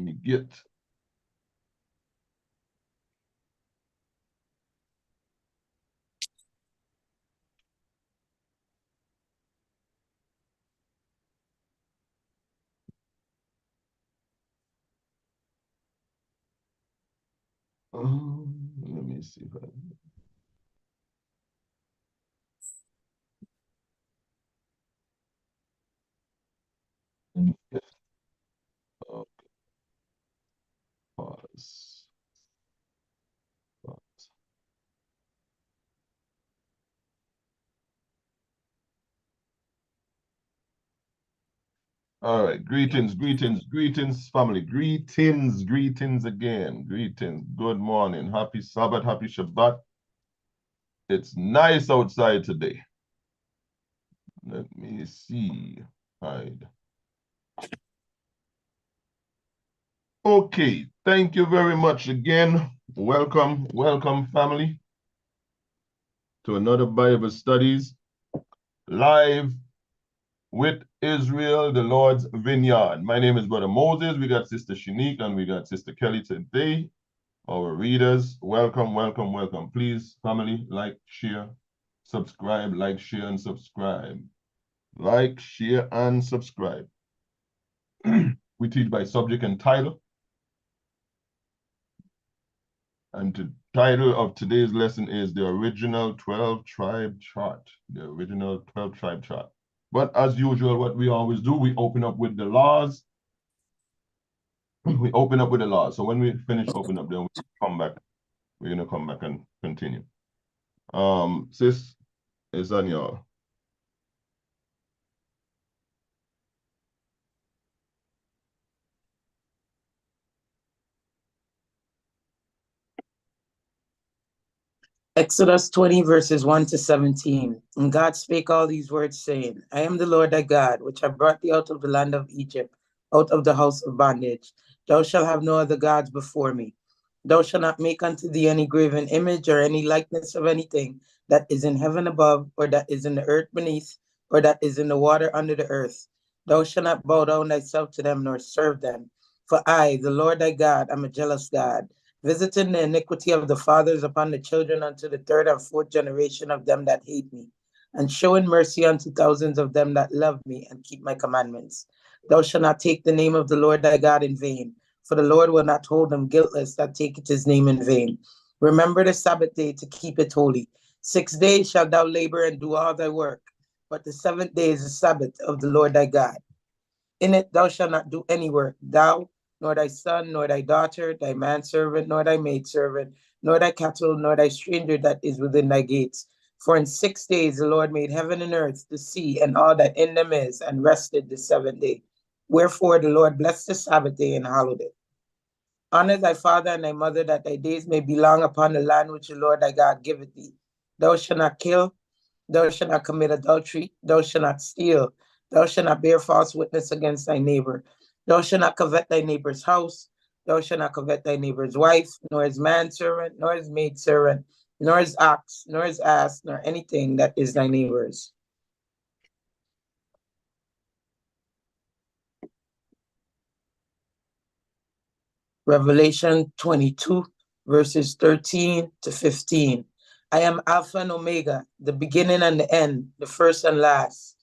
me get. Let me see if I okay. Pause. All right, greetings, family. Greetings again. Greetings. Good morning. Happy Sabbath, happy Shabbat. It's nice outside today. Let me see. Hide. Okay, thank you very much again. Welcome, family, to another Bible Studies live with Israel, the Lord's Vineyard. My name is Brother Moses. We got Sister Shanique and we got Sister Kelly today. Our readers, welcome. Please, family, like, share, subscribe, like, share, and subscribe. Like, share, and subscribe. We teach by subject and title. And the title of today's lesson is the original 12-tribe chart. The original 12-tribe chart. But as usual, what we always do, we open up with the laws. We open up with the laws. So when we finish open up, then we come back. We're gonna come back and continue. Sis, it's on y'all. Exodus 20, verses 1 to 17. And God spake all these words, saying, I am the Lord thy God, which have brought thee out of the land of Egypt, out of the house of bondage. Thou shalt have no other gods before me. Thou shalt not make unto thee any graven image or any likeness of anything that is in heaven above, or that is in the earth beneath, or that is in the water under the earth. Thou shalt not bow down thyself to them, nor serve them. For I, the Lord thy God, am a jealous God, visiting the iniquity of the fathers upon the children unto the third and fourth generation of them that hate me, and showing mercy unto thousands of them that love me and keep my commandments. Thou shalt not take the name of the Lord thy God in vain, for the Lord will not hold them guiltless that taketh his name in vain. Remember the Sabbath day to keep it holy. 6 days shalt thou labor and do all thy work, but the seventh day is the Sabbath of the Lord thy God. In it thou shalt not do any work, thou, nor thy son, nor thy daughter, thy manservant, nor thy maidservant, nor thy cattle, nor thy stranger that is within thy gates. For in 6 days the Lord made heaven and earth, the sea, and all that in them is, and rested the seventh day. Wherefore the Lord blessed the Sabbath day and hallowed it. Honor thy father and thy mother, that thy days may be long upon the land which the Lord thy God giveth thee. Thou shalt not kill, thou shalt not commit adultery, thou shalt not steal, thou shalt not bear false witness against thy neighbor. Thou shalt not covet thy neighbor's house. Thou shalt not covet thy neighbor's wife, nor his manservant, nor his maidservant, nor his ox, nor his ass, nor anything that is thy neighbor's. Revelation 22, verses 13 to 15. I am Alpha and Omega, the beginning and the end, the first and last.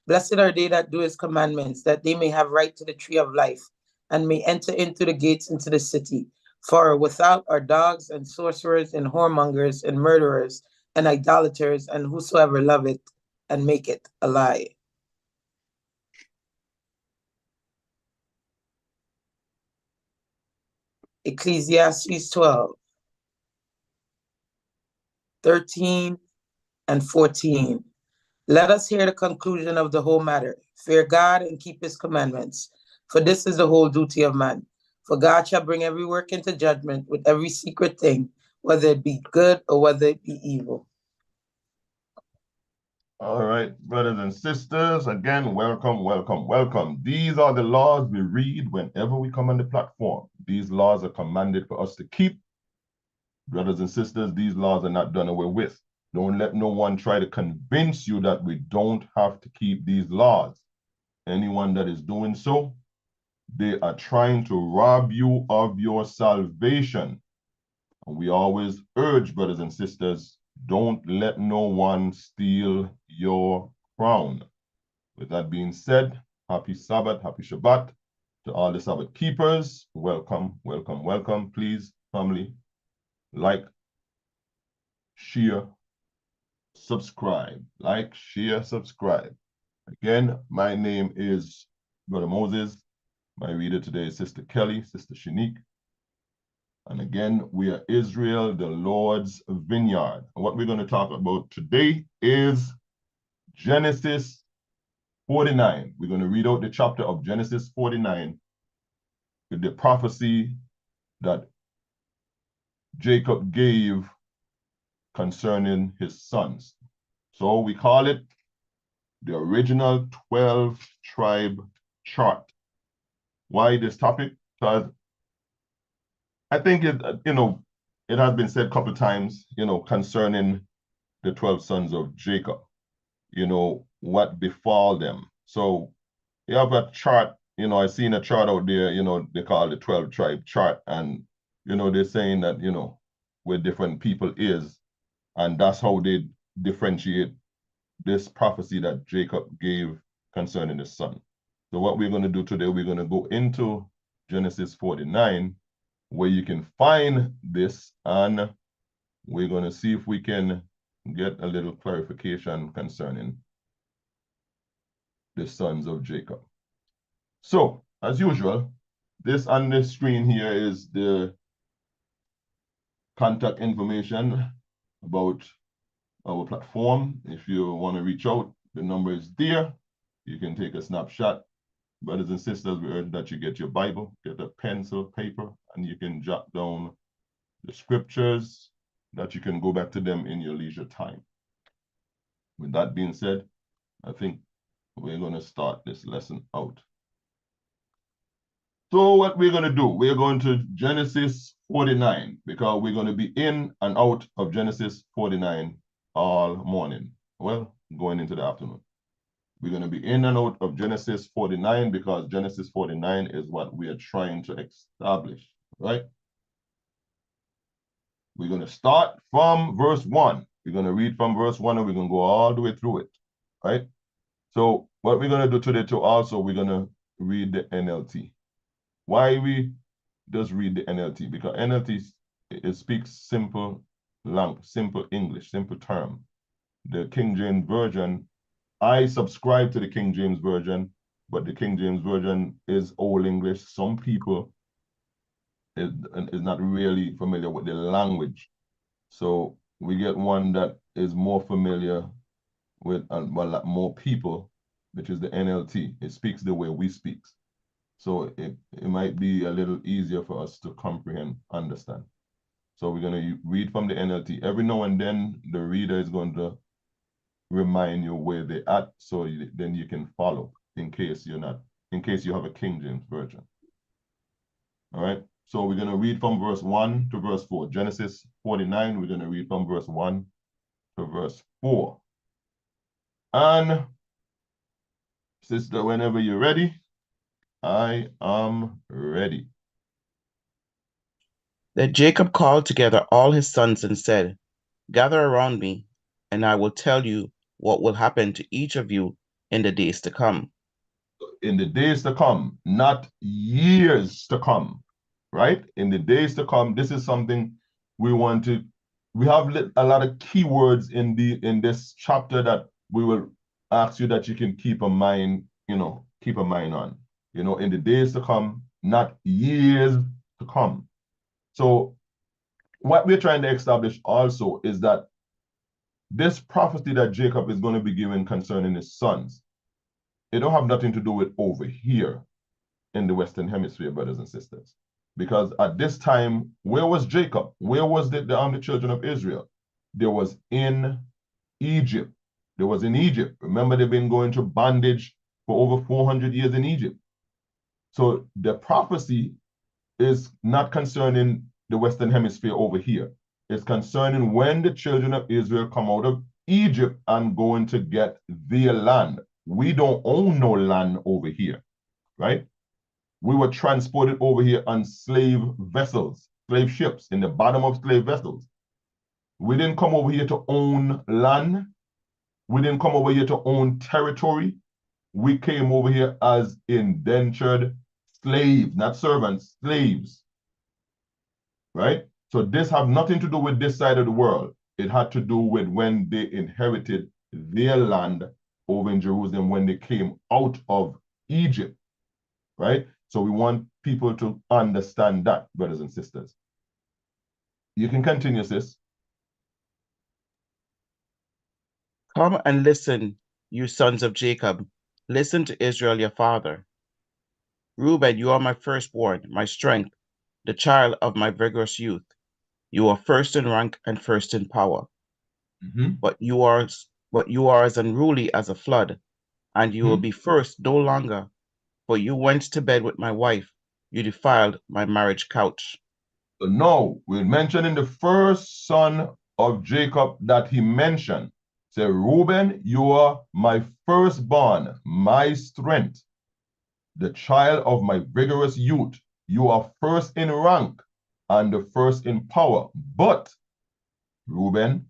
Blessed are they that do his commandments, that they may have right to the tree of life, and may enter into the gates into the city. For without are dogs and sorcerers and whoremongers and murderers and idolaters and whosoever loveth and make it a lie. Ecclesiastes 12, 13 and 14. Let us hear the conclusion of the whole matter. Fear God and keep his commandments, for this is the whole duty of man. For God shall bring every work into judgment with every secret thing, whether it be good or whether it be evil. All right, brothers and sisters, again, welcome. These are the laws we read whenever we come on the platform. These laws are commanded for us to keep. Brothers and sisters, these laws are not done away with. Don't let no one try to convince you that we don't have to keep these laws. Anyone that is doing so They are trying to rob you of your salvation. And we always urge, brothers and sisters, don't let no one steal your crown. With that being said, happy Sabbath, happy Shabbat to all the Sabbath keepers. Welcome, welcome, welcome. Please, family, like, share, subscribe. Like, share, subscribe. Again, my name is Brother Moses. My reader today is Sister Kelly, Sister Shanique. And again, we are Israel, the Lord's vineyard. And what we're going to talk about today is Genesis 49. We're going to read out the chapter of Genesis 49 with the prophecy that Jacob gave concerning his sons. So we call it the original 12-tribe chart. Why this topic? Because I think it has been said a couple of times, concerning the 12 sons of Jacob, what befall them. So you have a chart, I've seen a chart out there, they call it the 12-tribe chart. And, they're saying that, where different people is, and that's how they differentiate this prophecy that Jacob gave concerning his son. So what we're going to do today, we're going to go into Genesis 49, where you can find this, and we're going to see if we can get a little clarification concerning the sons of Jacob. So, as usual, this on the screen here is the contact information about our platform. If you want to reach out, the number is there. You can take a snapshot. Brothers and sisters, we urge that you get your Bible, get a pencil, paper, and you can jot down the scriptures that you can go back to them in your leisure time. With that being said, I think we're going to start this lesson out. So what we're going to do, we're going to Genesis 49, because we're going to be in and out of Genesis 49 all morning. Well, going into the afternoon. We're going to be in and out of Genesis 49 because Genesis 49 is what we are trying to establish, right? We're going to start from verse 1. We're going to read from verse 1 and we're going to go all the way through it, right? So what we're going to do today too also, we're going to read the NLT. Why we just read the NLT? Because NLT, it speaks simple English, simple term. The King James Version, I subscribe to the King James Version, but the King James Version is Old English. Some people is not really familiar with the language. So we get one that is more familiar with more people, which is the NLT. It speaks the way we speak. So it might be a little easier for us to comprehend, understand. So we're going to read from the NLT. Every now and then, the reader is going to remind you where they're at, so then you can follow in case you have a King James Version. All right. So we're going to read from verse 1 to verse 4. Genesis 49, we're going to read from verse 1 to verse 4. And sister, whenever you're ready, I am ready. Then Jacob called together all his sons and said, "Gather around me, and I will tell you what will happen to each of you in the days to come." In the days to come, not years to come, right? In the days to come, this is something we have a lot of keywords in this chapter that we will ask you that you can keep a mind on. In the days to come, not years to come. So what we're trying to establish also is that this prophecy that Jacob is going to be given concerning his sons, it don't have nothing to do with over here in the Western Hemisphere, brothers and sisters. Because at this time, where was Jacob? Where was the children of Israel? There was in Egypt. There was in Egypt. Remember, they've been going to bondage for over 400 years in Egypt. So the prophecy is not concerning the Western Hemisphere over here. It's concerning when the children of Israel come out of Egypt and going to get their land. We don't own no land over here, right? we were transported over here on slave vessels, slave ships, in the bottom of slave vessels. We didn't come over here to own land. We didn't come over here to own territory. We came over here as indentured slaves, not servants, slaves. Right? So this have nothing to do with this side of the world. It had to do with when they inherited their land over in Jerusalem when they came out of Egypt. Right? So we want people to understand that, brothers and sisters. You can continue, sis. Come and listen, you sons of Jacob. Listen to Israel, your father. Reuben, you are my firstborn, my strength, the child of my vigorous youth. You are first in rank and first in power. But you are as unruly as a flood, and you will be first no longer. For you went to bed with my wife, you defiled my marriage couch. So now we're mentioning the first son of Jacob that he mentioned. Say, Reuben, you are my firstborn, my strength, the child of my vigorous youth. You are first in rank and the first in power. But, Reuben,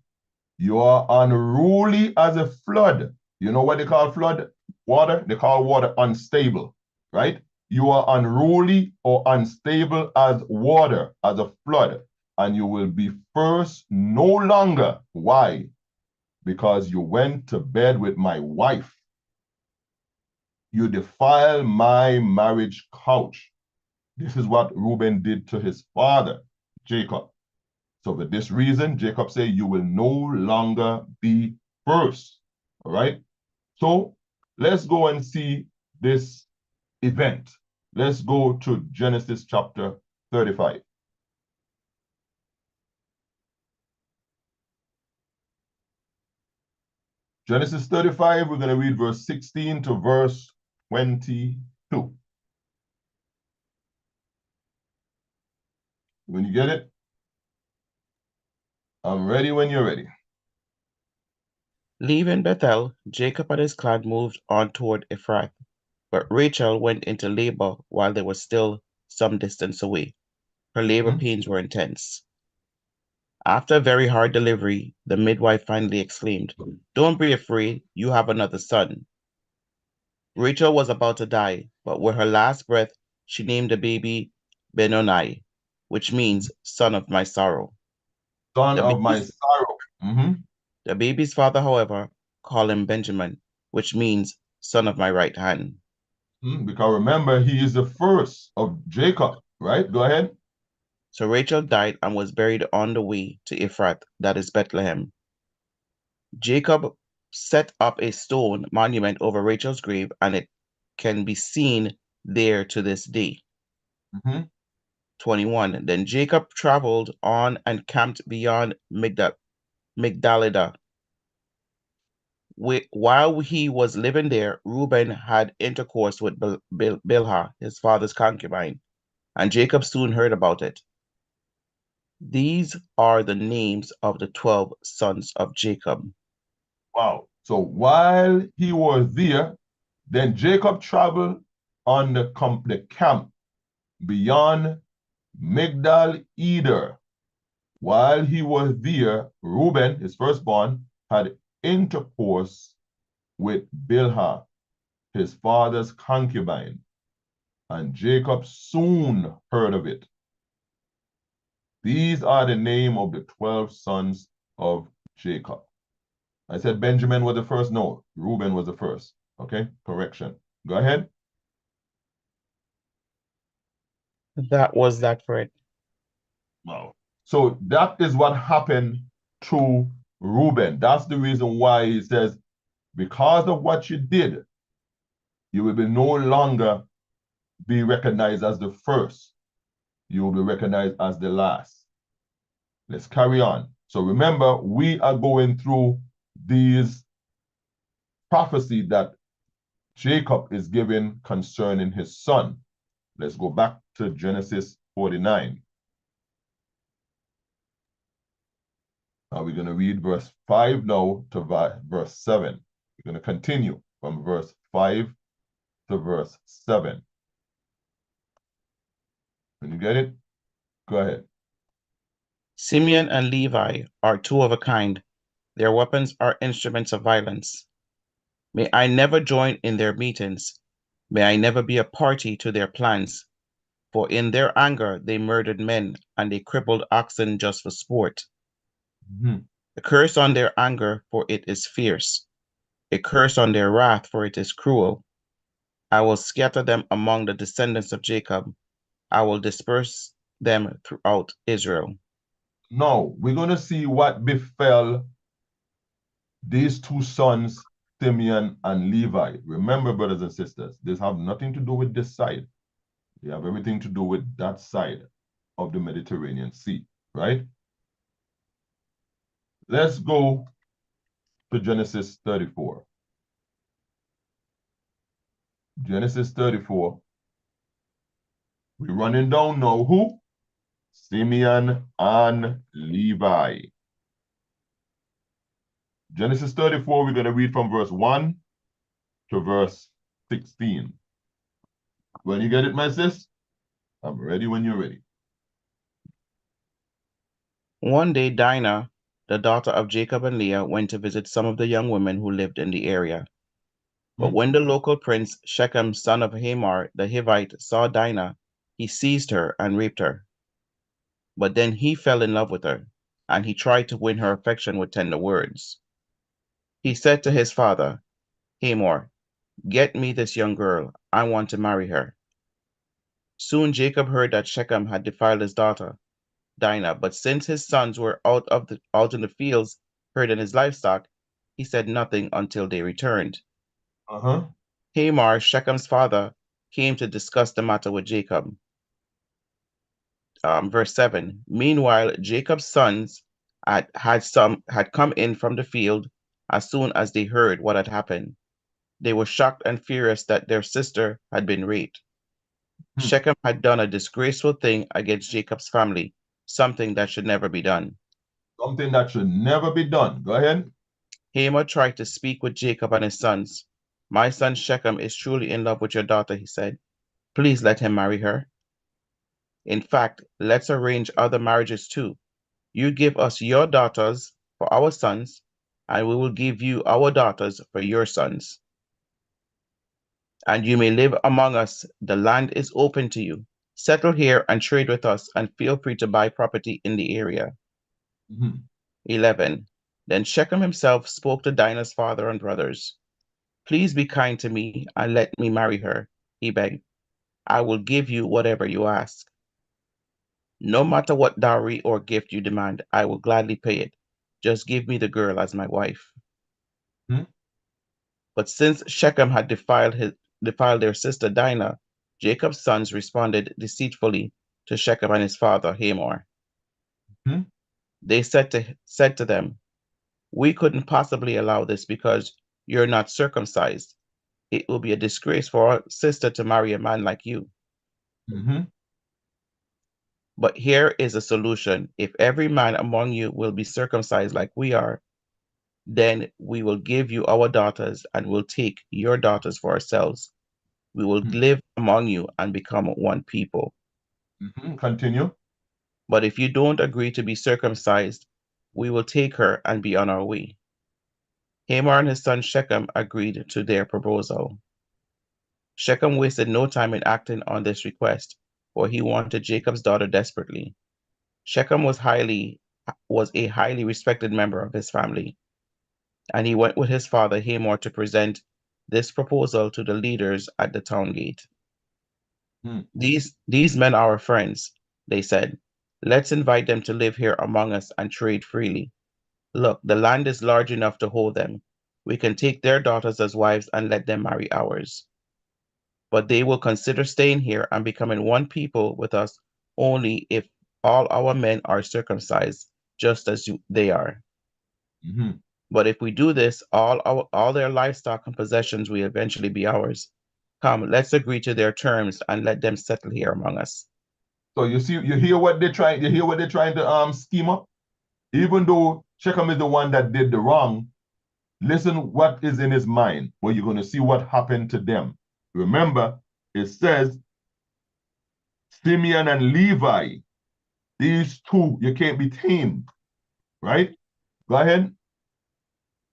you are unruly as a flood. You know what they call flood? Water? They call water unstable, right? You are unruly or unstable as water, as a flood, and you will be first no longer. Why? Because you went to bed with my wife. You defile my marriage couch. This is what Reuben did to his father, Jacob. So for this reason, Jacob said, you will no longer be first. All right? So let's go and see this event. Let's go to Genesis chapter 35. Genesis 35, we're going to read verse 16 to verse 22. When you get it, I'm ready when you're ready. Leaving Bethel, Jacob and his clan moved on toward Ephrath, but Rachel went into labor while they were still some distance away. Her labor pains were intense. After a very hard delivery, the midwife finally exclaimed, "Don't be afraid, you have another son." Rachel was about to die, but with her last breath, she named the baby Benoni, which means son of my sorrow. Son of my sorrow. The baby's father, however, called him Benjamin, which means son of my right hand. Because remember, he is the first of Jacob, right? Go ahead. So Rachel died and was buried on the way to Ephrath, that is Bethlehem. Jacob set up a stone monument over Rachel's grave, and it can be seen there to this day. 21. Then Jacob traveled on and camped beyond Migdalada. While he was living there, Reuben had intercourse with Bilhah, his father's concubine, and Jacob soon heard about it. These are the names of the 12 sons of Jacob. Wow. So while he was there, then Jacob traveled on the camp beyond Migdal Eder. While he was there, Reuben, his firstborn, had intercourse with Bilhah, his father's concubine, and Jacob soon heard of it. These are the name of the 12 sons of Jacob. I said Benjamin was the first. No, Reuben was the first. Okay, correction. Go ahead. That was that for it. Wow. So that is what happened to Reuben. That's the reason why he says, because of what you did, you will be no longer be recognized as the first. You will be recognized as the last. Let's carry on. So remember, we are going through these prophecies that Jacob is giving concerning his son. Let's go back to Genesis 49. Now we're going to read verse 5 now to verse 7. We're going to continue from verse 5 to verse 7. When you get it, go ahead. Simeon and Levi are two of a kind. Their weapons are instruments of violence. May I never join in their meetings. May I never be a party to their plans. For in their anger they murdered men, and they crippled oxen just for sport. A curse on their anger, for it is fierce. A curse on their wrath, for it is cruel. I will scatter them among the descendants of Jacob. I will disperse them throughout Israel. Now, we're going to see what befell these two sons, Simeon and Levi. Remember, brothers and sisters, this have nothing to do with this side. They have everything to do with that side of the Mediterranean Sea, right? Let's go to Genesis 34. Genesis 34. We're running down now who? Simeon and Levi. Genesis 34, we're going to read from verse 1 to verse 16. When you get it, my sis, I'm ready when you're ready. One day, Dinah, the daughter of Jacob and Leah, went to visit some of the young women who lived in the area. But when the local prince, Shechem, son of Hamor the Hivite, saw Dinah, he seized her and raped her. But then he fell in love with her, and he tried to win her affection with tender words. He said to his father, Hamor, get me this young girl. I want to marry her. Soon Jacob heard that Shechem had defiled his daughter, Dinah, but since his sons were out in the fields herding his livestock, he said nothing until they returned. Hamor, Shechem's father, came to discuss the matter with Jacob. Verse 7. Meanwhile, Jacob's sons had come in from the field as soon as they heard what had happened. They were shocked and furious that their sister had been raped. Shechem had done a disgraceful thing against Jacob's family, something that should never be done. Something that should never be done. Go ahead. Hamor tried to speak with Jacob and his sons. My son Shechem is truly in love with your daughter, he said. Please let him marry her. In fact, let's arrange other marriages too. You give us your daughters for our sons, and we will give you our daughters for your sons. And you may live among us. The land is open to you. Settle here and trade with us, and feel free to buy property in the area. 11. Then Shechem himself spoke to Dinah's father and brothers. Please be kind to me and let me marry her, he begged. I will give you whatever you ask. No matter what dowry or gift you demand, I will gladly pay it. Just give me the girl as my wife. But since Shechem had defiled their sister Dinah, Jacob's sons responded deceitfully to Shechem and his father Hamor. They said to them, we couldn't possibly allow this because you're not circumcised. It will be a disgrace for our sister to marry a man like you. But here is a solution. If every man among you will be circumcised like we are, then we will give you our daughters and will take your daughters for ourselves. We will live among you and become one people. Continue. But if you don't agree to be circumcised, we will take her and be on our way. Hamor and his son Shechem agreed to their proposal. Shechem wasted no time in acting on this request, for he wanted Jacob's daughter desperately. Shechem was a highly respected member of his family, and he went with his father Hamor to present this proposal to the leaders at the town gate. These men are our friends, they said. Let's invite them to live here among us and trade freely. Look, the land is large enough to hold them. We can take their daughters as wives and let them marry ours. But they will consider staying here and becoming one people with us only if all our men are circumcised, just as they are. But if we do this, all their livestock and possessions will eventually be ours. Come, let's agree to their terms and let them settle here among us. So you hear what they're trying to scheme up? Even though Shechem is the one that did the wrong, listen what is in his mind, where you're going to see what happened to them. Remember, it says, Simeon and Levi. These two, you can't be tamed, right? Go ahead.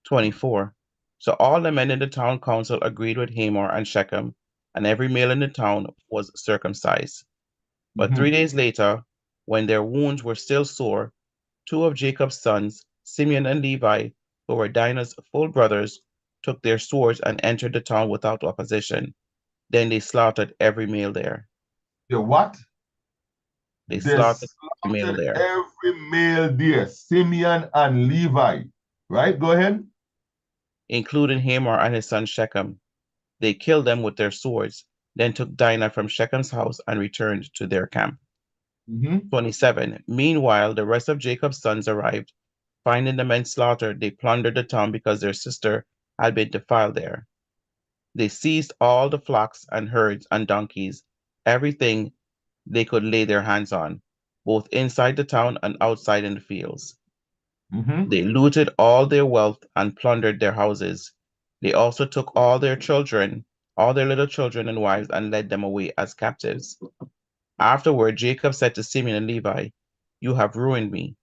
24. So all the men in the town council agreed with Hamor and Shechem, and every male in the town was circumcised. But 3 days later, when their wounds were still sore, two of Jacob's sons, Simeon and Levi, who were Dinah's full brothers, took their swords and entered the town without opposition. Then they slaughtered every male there. The what? They slaughtered every male slaughtered there, every male there, Simeon and Levi. Right? Go ahead. including Hamor and his son Shechem. They killed them with their swords, then took Dinah from Shechem's house and returned to their camp. 27. Meanwhile, the rest of Jacob's sons arrived. Finding the men slaughtered, they plundered the town because their sister had been defiled there. They seized all the flocks and herds and donkeys, everything they could lay their hands on, both inside the town and outside in the fields. They looted all their wealth and plundered their houses. They also took all their children, all their little children and wives, and led them away as captives. Afterward, Jacob said to Simeon and Levi, "You have ruined me.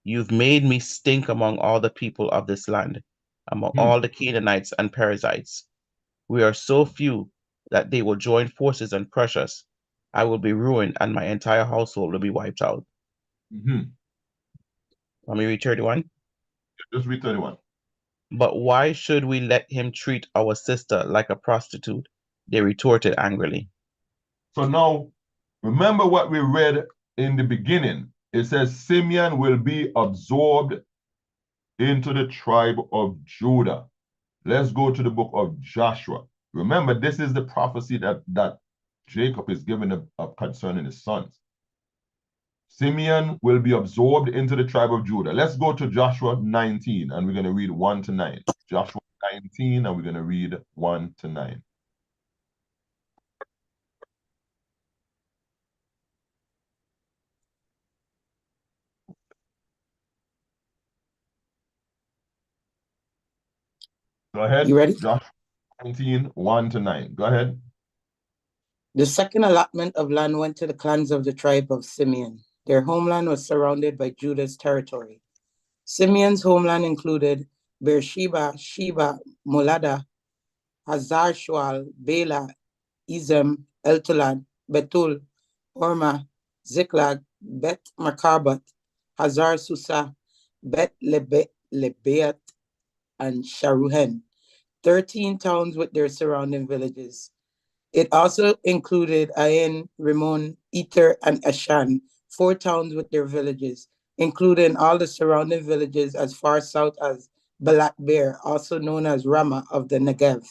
You've made me stink among all the people of this land, among all the Canaanites and Perizzites. We are so few that they will join forces and crush us. I will be ruined, and my entire household will be wiped out." Let me read 31. Just read 31. "But why should we let him treat our sister like a prostitute?" they retorted angrily. So now, remember what we read in the beginning. It says Simeon will be absorbed into the tribe of Judah. Let's go to the book of Joshua. Remember, this is the prophecy that Jacob is given concerning his sons. Simeon will be absorbed into the tribe of Judah. Let's go to Joshua 19, and we're going to read 1 to 9. Joshua 19, and we're going to read 1 to 9. Go ahead. You ready? Joshua 19, 1 to 9. Go ahead. The second allotment of land went to the clans of the tribe of Simeon. Their homeland was surrounded by Judah's territory. Simeon's homeland included Beersheba, Sheba, Molada, Hazar-Shual, Bela, Ezem, Eltolad, Betul, Orma, Ziklag, Bet Markabat, Hazar Susa, Bet Lebeat, and Sharuhen, 13 towns with their surrounding villages. It also included Ain, Rimmon, Ether, and Ashan, 4 towns with their villages, including all the surrounding villages as far south as Balat Bear, also known as Ramah of the Negev.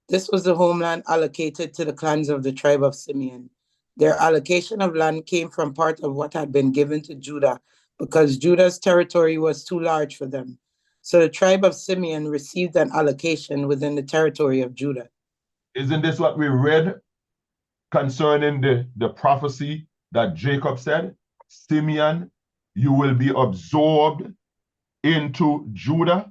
This was the homeland allocated to the clans of the tribe of Simeon. Their allocation of land came from part of what had been given to Judah because Judah's territory was too large for them. So the tribe of Simeon received an allocation within the territory of Judah. Isn't this what we read concerning the prophecy that Jacob said? Simeon, you will be absorbed into Judah.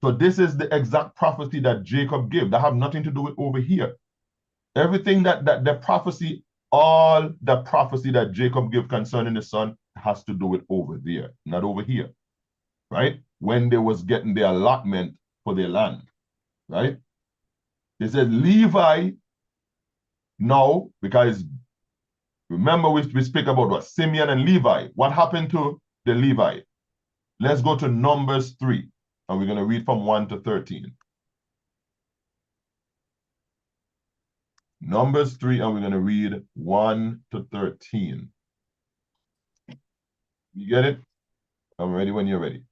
So this is the exact prophecy that Jacob gave. That have nothing to do with over here. Everything that the prophecy, all the prophecy that Jacob gave concerning the son has to do with over there, not over here, right? When they was getting their allotment for their land, right? It says Levi now, because remember we speak about what? Simeon and Levi. What happened to the Levi? Let's go to Numbers 3, and we're going to read from 1 to 13. Numbers 3, and we're going to read 1 to 13. You get it? I'm ready when you're ready.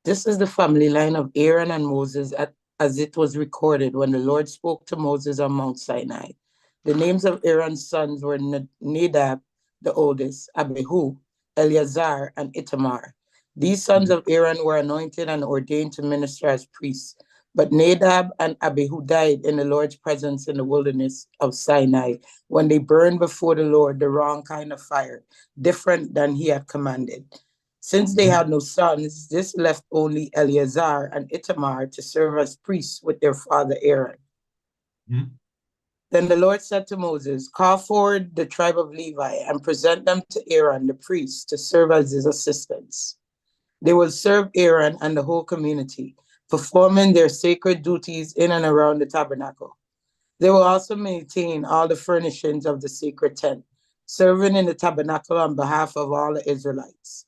This is the family line of Aaron and Moses as it was recorded when the Lord spoke to Moses on Mount Sinai. The names of Aaron's sons were Nadab, the oldest, Abihu, Eleazar, and Itamar. These sons of Aaron were anointed and ordained to minister as priests, but Nadab and Abihu died in the Lord's presence in the wilderness of Sinai when they burned before the Lord the wrong kind of fire, different than he had commanded. Since they had no sons, this left only Eleazar and Itamar to serve as priests with their father Aaron. Then the Lord said to Moses, call forward the tribe of Levi and present them to Aaron the priest to serve as his assistants. They will serve Aaron and the whole community, performing their sacred duties in and around the tabernacle. They will also maintain all the furnishings of the sacred tent, serving in the tabernacle on behalf of all the Israelites.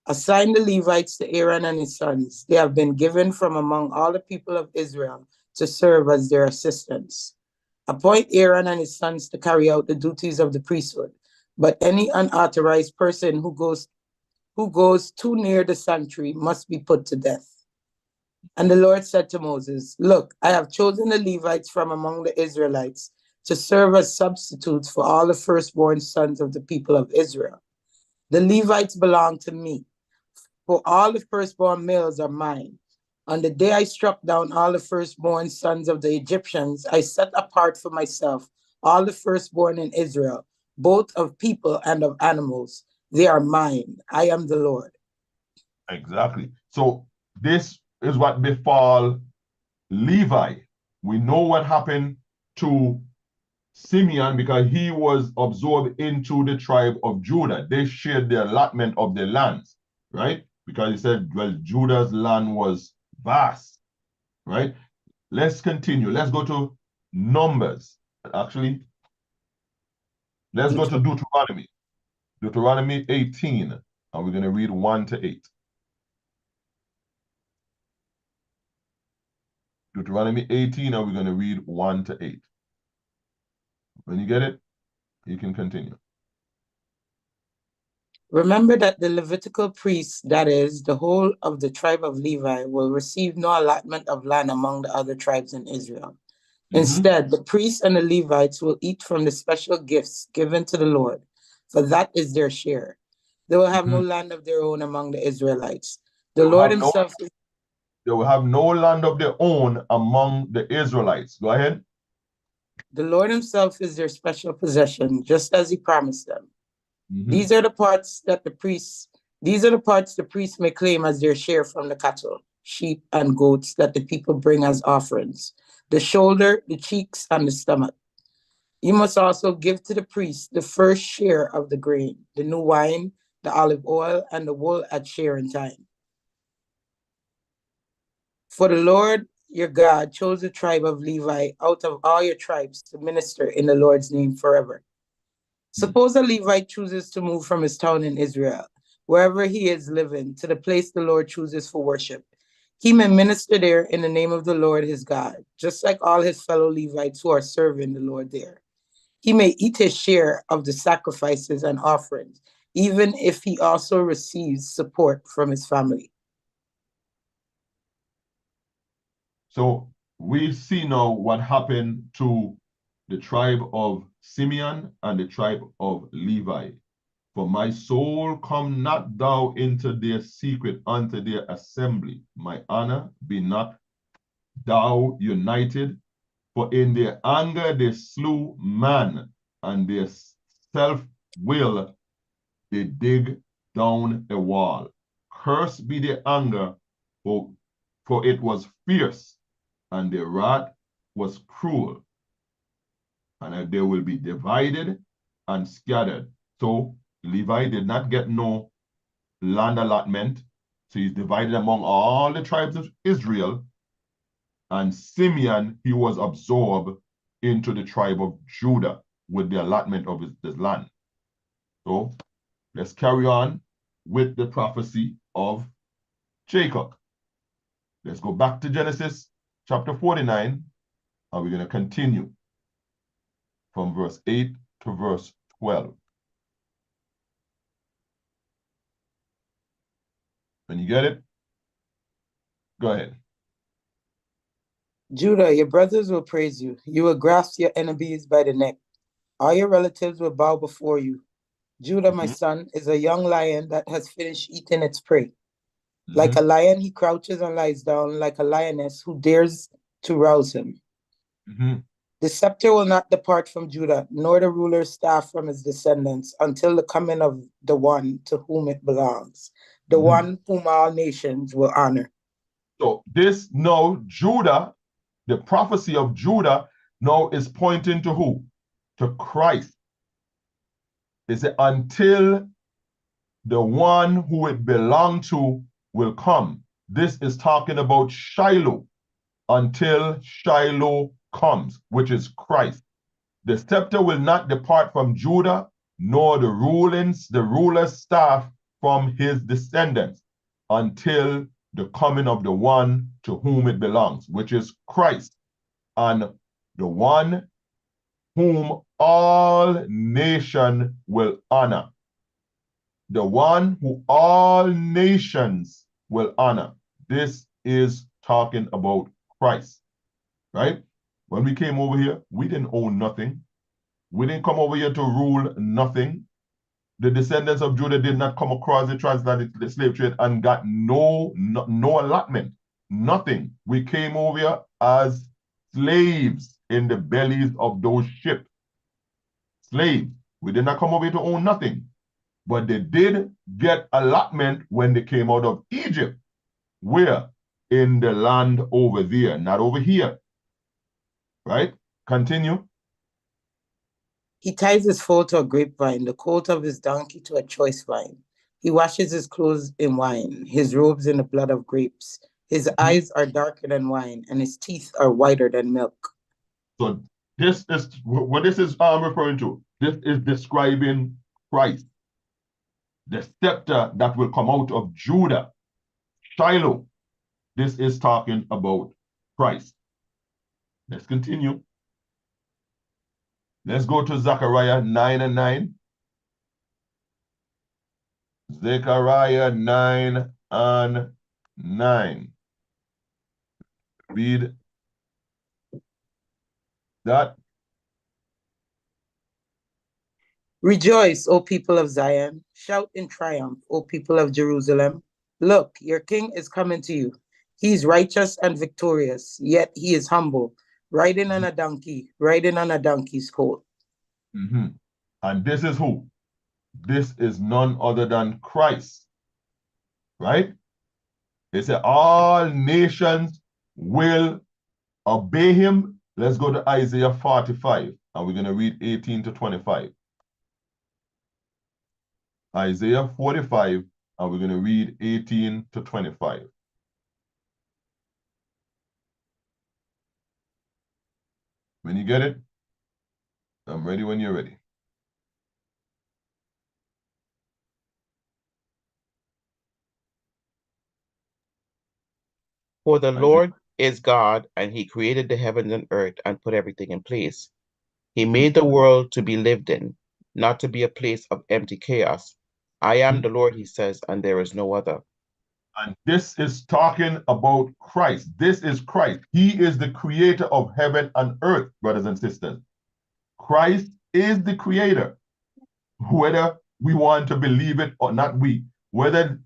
Assign the Levites to Aaron and his sons. They have been given from among all the people of Israel to serve as their assistants. Appoint Aaron and his sons to carry out the duties of the priesthood, but any unauthorized person who goes too near the sanctuary must be put to death. And the Lord said to Moses, look, I have chosen the Levites from among the Israelites to serve as substitutes for all the firstborn sons of the people of Israel. The Levites belong to me, for all the firstborn males are mine. On the day I struck down all the firstborn sons of the Egyptians, I set apart for myself all the firstborn in Israel, both of people and of animals. They are mine. I am the Lord. Exactly. So this is what befall Levi. We know what happened to Simeon because he was absorbed into the tribe of Judah. They shared the allotment of the lands, right? Because he said, well, Judah's land was vast, right? Let's continue. Let's go to Numbers. Actually, let's go to Deuteronomy. Deuteronomy 18, and we're going to read 1 to 8. Deuteronomy 18, and we're going to read 1 to 8. When you get it, you can continue. Remember that the Levitical priests, that is, the whole of the tribe of Levi, will receive no allotment of land among the other tribes in Israel. Instead, the priests and the Levites will eat from the special gifts given to the Lord, for that is their share. They will have no land of their own among the Israelites. The Lord himself... They will have no land of their own among the Israelites. Go ahead. The Lord himself is their special possession, just as he promised them. These are the parts the priests may claim as their share from the cattle, sheep, and goats that the people bring as offerings: the shoulder, the cheeks, and the stomach. You must also give to the priest the first share of the grain, the new wine, the olive oil, and the wool at shearing time. For the Lord your God chose the tribe of Levi out of all your tribes to minister in the Lord's name forever. Suppose a Levite chooses to move from his town in Israel, wherever he is living, to the place the Lord chooses for worship. He may minister there in the name of the Lord his God, just like all his fellow Levites who are serving the Lord there. He may eat his share of the sacrifices and offerings, even if he also receives support from his family. So we see now what happened to the tribe of Simeon and the tribe of Levi. For my soul, come not thou into their secret unto their assembly. My honor, be not thou united. For in their anger they slew man, and their self-will they dig down a wall. Cursed be their anger, for it was fierce, and their wrath was cruel. And they will be divided and scattered. So Levi did not get no land allotment. So he's divided among all the tribes of Israel. And Simeon, he was absorbed into the tribe of Judah with the allotment of his land. So let's carry on with the prophecy of Jacob. Let's go back to Genesis chapter 49, and we're going to continue from verse 8 to verse 12. When you get it, go ahead. Judah, your brothers will praise you. You will grasp your enemies by the neck. All your relatives will bow before you. Judah, my son, is a young lion that has finished eating its prey. Like a lion, he crouches and lies down, like a lioness who dares to rouse him. The scepter will not depart from Judah, nor the ruler's staff from his descendants, until the coming of the one to whom it belongs, the one whom all nations will honor. So this now, Judah, the prophecy of Judah, now is pointing to who? To Christ. It said, until the one who it belonged to will come. This is talking about Shiloh, until Shiloh comes, which is Christ. The scepter will not depart from Judah, nor the ruler's staff from his descendants, until the coming of the one to whom it belongs, which is Christ, and the one whom all nations will honor. The one who all nations will honor. This is talking about Christ, right? When we came over here, we didn't own nothing. We didn't come over here to rule nothing. The descendants of Judah did not come across the transatlantic slave trade and got no allotment, nothing. We came over here as slaves in the bellies of those ships. Slaves. We did not come over here to own nothing. But they did get allotment when they came out of Egypt. Where? In the land over there, not over here. Right? Continue. He ties his foal to a grapevine, the colt of his donkey to a choice vine. He washes his clothes in wine, his robes in the blood of grapes. His eyes are darker than wine, and his teeth are whiter than milk. So this is what this is referring to. This is describing Christ. The scepter that will come out of Judah, Shiloh. This is talking about Christ. Let's continue. Let's go to Zechariah 9:9. Zechariah 9:9. Read that. Rejoice, O people of Zion. Shout in triumph, O people of Jerusalem. Look, your king is coming to you. He is righteous and victorious, yet he is humble, riding on a donkey, riding on a donkey's colt. And this is who? This is none other than Christ. Right? It said all nations will obey him. Let's go to Isaiah 45, and we're going to read 18 to 25. Isaiah 45, and we're going to read 18 to 25. When you get it, I'm ready when you're ready. For the Lord is God, and he created the heavens and earth and put everything in place. He made the world to be lived in, not to be a place of empty chaos. I am the Lord, he says, and there is no other. And this is talking about Christ. This is Christ. He is the creator of heaven and earth, brothers and sisters. Christ is the creator. Whether we want to believe it or not, whether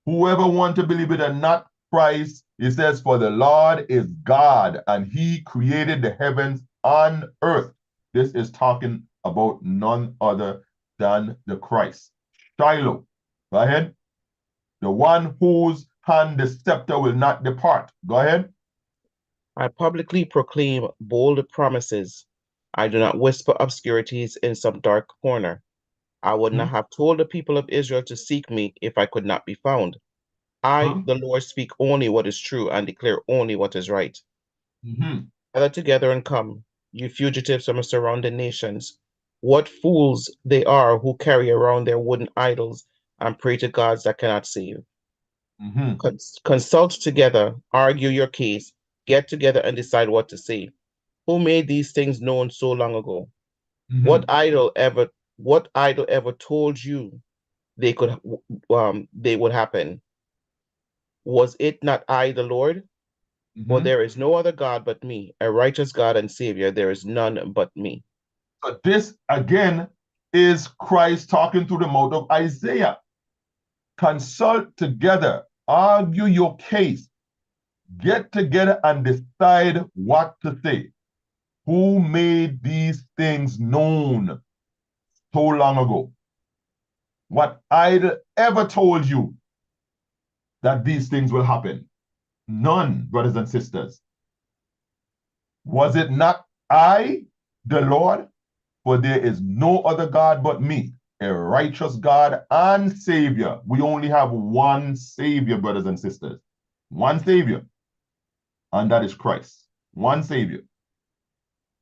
whoever wants to believe it or not, Christ, it says, for the Lord is God, and he created the heavens and earth. This is talking about none other than the Christ. Shiloh, go ahead. The one whose hand the scepter will not depart. Go ahead. I publicly proclaim bold promises. I do not whisper obscurities in some dark corner. I would not have told the people of Israel to seek me if I could not be found. I, the Lord, speak only what is true and declare only what is right. Gather together and come, you fugitives from the surrounding nations. What fools they are who carry around their wooden idols and pray to gods that cannot save. Consult together, argue your case, get together and decide what to say. Who made these things known so long ago? What idol ever told you they would happen? Was it not I, the Lord? For there is no other God but me, a righteous God and Savior. There is none but me. So this again is Christ talking through the mouth of Isaiah. Consult together, argue your case, get together and decide what to say. Who made these things known so long ago? What idol ever told you that these things will happen? None, brothers and sisters. Was it not I, the Lord, for there is no other God but me, a righteous God and Savior. We only have one Savior, brothers and sisters. One Savior, and that is Christ. One Savior.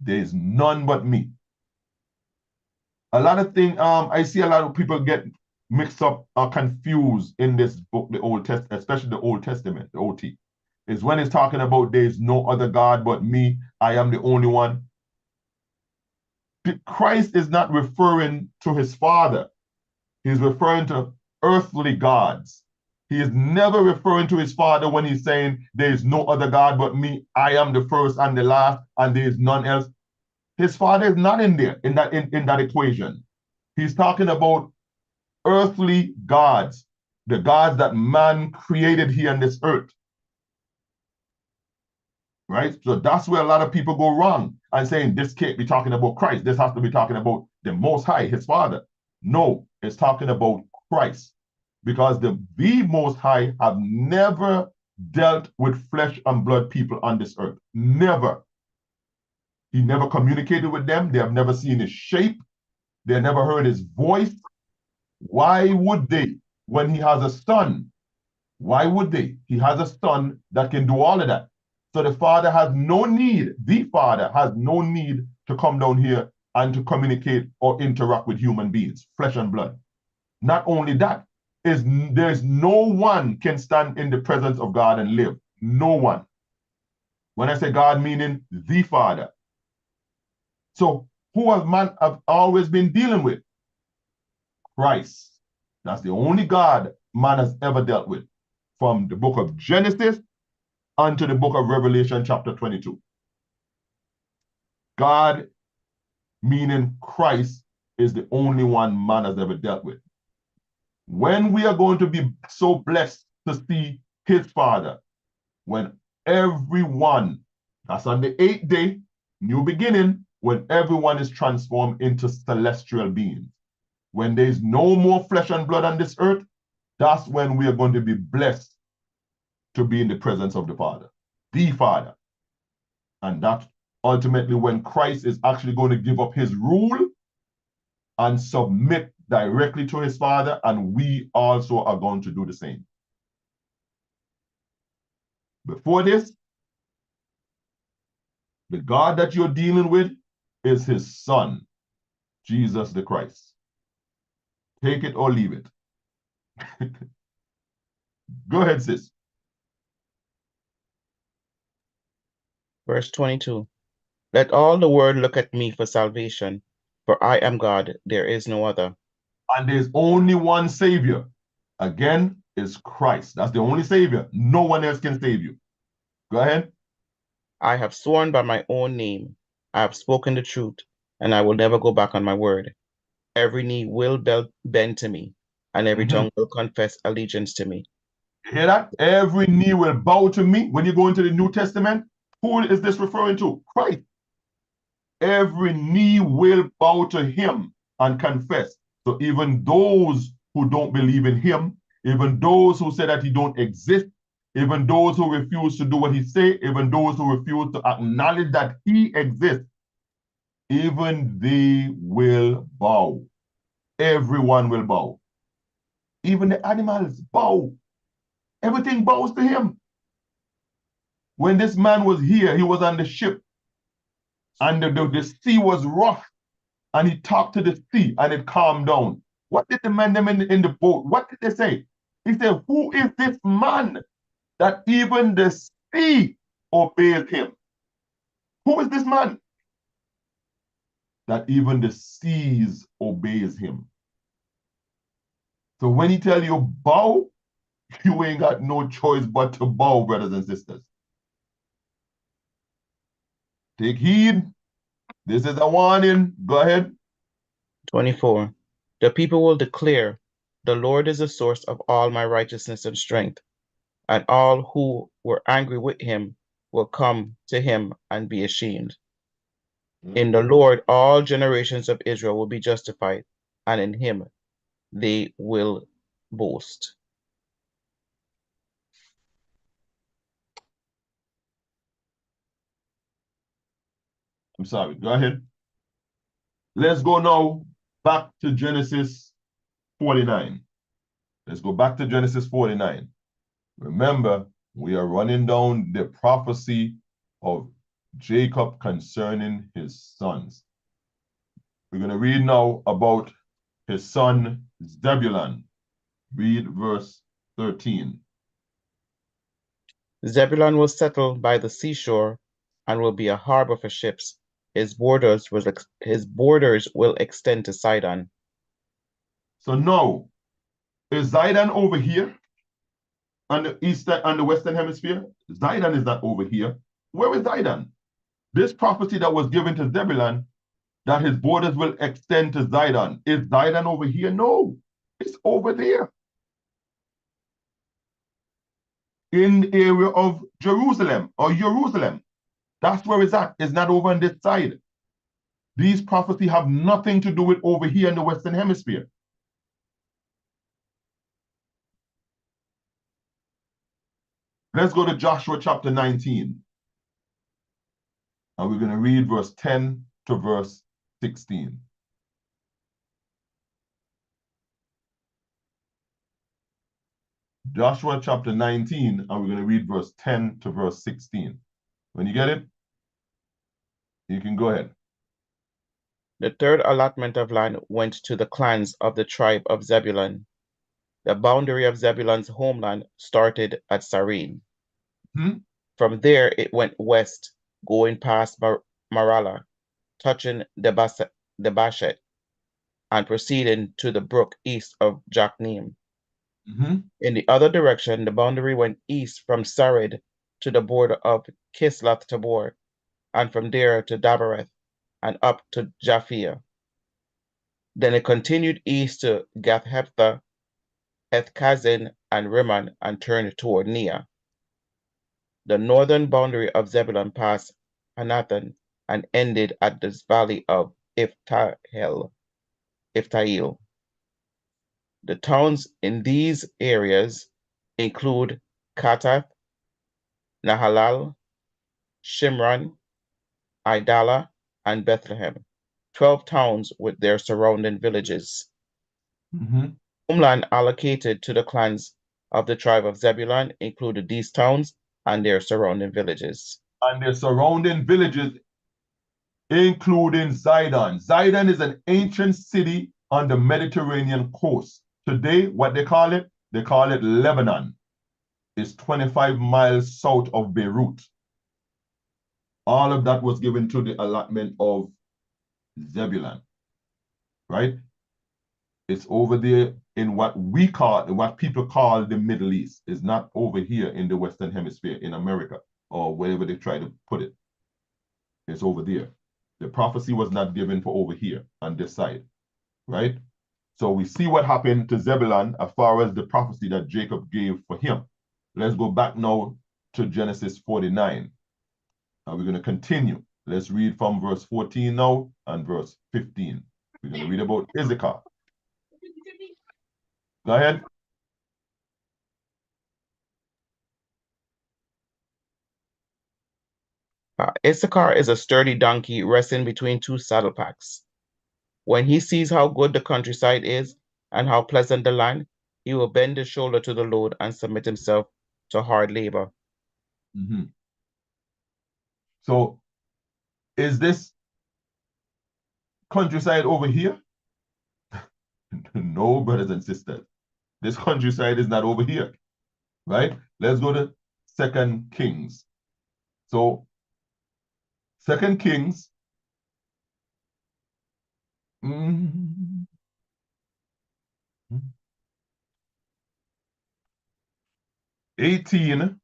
There is none but me. A lot of things, I see a lot of people get mixed up or confused in this book, the Old Testament, especially the Old Testament, the OT. Is when it's talking about there is no other God but me, I am the only one. Christ is not referring to his Father. He's referring to earthly gods. He is never referring to his Father when he's saying there is no other God but me, I am the first and the last, and there is none else. His Father is not in there, in that equation. He's talking about earthly gods, the gods that man created here on this earth. Right? So that's where a lot of people go wrong and saying this can't be talking about Christ. This has to be talking about the Most High, his Father. No, it's talking about Christ, because the Most High have never dealt with flesh and blood people on this earth. Never. He never communicated with them. They have never seen his shape. They have never heard his voice. Why would they? When he has a son, why would they? He has a son that can do all of that. So the Father has no need, the Father has no need to come down here and to communicate or interact with human beings, flesh and blood. Not only that, there's no one can stand in the presence of God and live. No one. When I say God, meaning the Father. So who has man have always been dealing with? Christ. That's the only God man has ever dealt with. From the book of Genesis unto the book of Revelation chapter 22. God, meaning Christ, is the only one man has ever dealt with. When we are going to be so blessed to see his Father, when everyone, that's on the 8th day, new beginning, when everyone is transformed into celestial beings. When there's no more flesh and blood on this earth, that's when we are going to be blessed to be in the presence of the Father, the Father. And that's ultimately when Christ is actually going to give up his rule and submit directly to his Father, and we also are going to do the same. Before this, the God that you're dealing with is his Son, Jesus the Christ. Take it or leave it. Go ahead, sis. Verse 22. Let all the world look at me for salvation, for I am God, there is no other. And there's only one Savior. Again, is Christ. That's the only Savior. No one else can save you. Go ahead. I have sworn by my own name. I have spoken the truth, and I will never go back on my word. Every knee will bend to me, and every tongue will confess allegiance to me. You hear that? Every knee will bow to me. When you go into the New Testament, who is this referring to? Christ. Every knee will bow to him and confess. So even those who don't believe in him, even those who say that he don't exist, even those who refuse to do what he say, even those who refuse to acknowledge that he exists, even they will bow. Everyone will bow. Even the animals bow. Everything bows to him. When this man was here, he was on the ship, and the sea was rough, and he talked to the sea, and it calmed down. What did the man them in the boat, what did they say? He said, who is this man that even the sea obeys him? Who is this man that even the seas obeys him? So when he tell you bow, you ain't got no choice but to bow, brothers and sisters. Take heed. This is a warning. Go ahead. 24. The people will declare, the Lord is the source of all my righteousness and strength, and all who were angry with him will come to him and be ashamed. In the Lord, all generations of Israel will be justified, and in him they will boast. I'm sorry, go ahead. Let's go now back to Genesis 49. Let's go back to Genesis 49. Remember, we are running down the prophecy of Jacob concerning his sons. We're going to read now about his son Zebulun. Read verse 13. Zebulun will settle by the seashore and will be a harbor for ships. His borders will extend to Sidon. So now, is Zidon over here on the western hemisphere? Zidon is not over here. Where is Zidon? This prophecy that was given to Zebulun, that his borders will extend to Zidon. Is Zidon over here? No, it's over there. In the area of Jerusalem or Jerusalem. That's where it's at. It's not over on this side. These prophecies have nothing to do with over here in the Western Hemisphere. Let's go to Joshua chapter 19. And we're going to read verse 10 to verse 16. Joshua chapter 19, and we're going to read verse 10 to verse 16. When you get it, you can go ahead. The third allotment of land went to the clans of the tribe of Zebulun. The boundary of Zebulun's homeland started at Sarin. From there, it went west, going past Marala, touching Debashet, and proceeding to the brook east of Jokneam. In the other direction, the boundary went east from Sarid to the border of Kisloth Tabor, and from there to Dabereth, and up to Japhia. Then it continued east to Gath-Hephthah, Ethkazin, and Rimmon, and turned toward Nia. The northern boundary of Zebulun passed Hanathan and ended at this valley of Iftael. The towns in these areas include Katath, Nahalal, Shimron, Idala, and Bethlehem, 12 towns with their surrounding villages. Homeland allocated to the clans of the tribe of Zebulun included these towns and their surrounding villages. And their surrounding villages, including Zidon. Zidon is an ancient city on the Mediterranean coast. Today, what they call it Lebanon. It's 25 miles south of Beirut. All of that was given to the allotment of Zebulun, right? It's over there in what people call the Middle East. It's not over here in the Western Hemisphere in America or wherever they try to put it. It's over there. The prophecy was not given for over here on this side, right? So we see what happened to Zebulun as far as the prophecy that Jacob gave for him. Let's go back now to Genesis 49. And we're going to continue. Let's read from verse 14 now and verse 15. We're going to read about Issachar. Go ahead. Issachar is a sturdy donkey resting between two saddle packs. When he sees how good the countryside is and how pleasant the land, he will bend his shoulder to the load and submit himself to hard labor. So, is this countryside over here? No, brothers and sisters. This countryside is not over here, right? Let's go to 2 Kings. So, 2 Kings 18.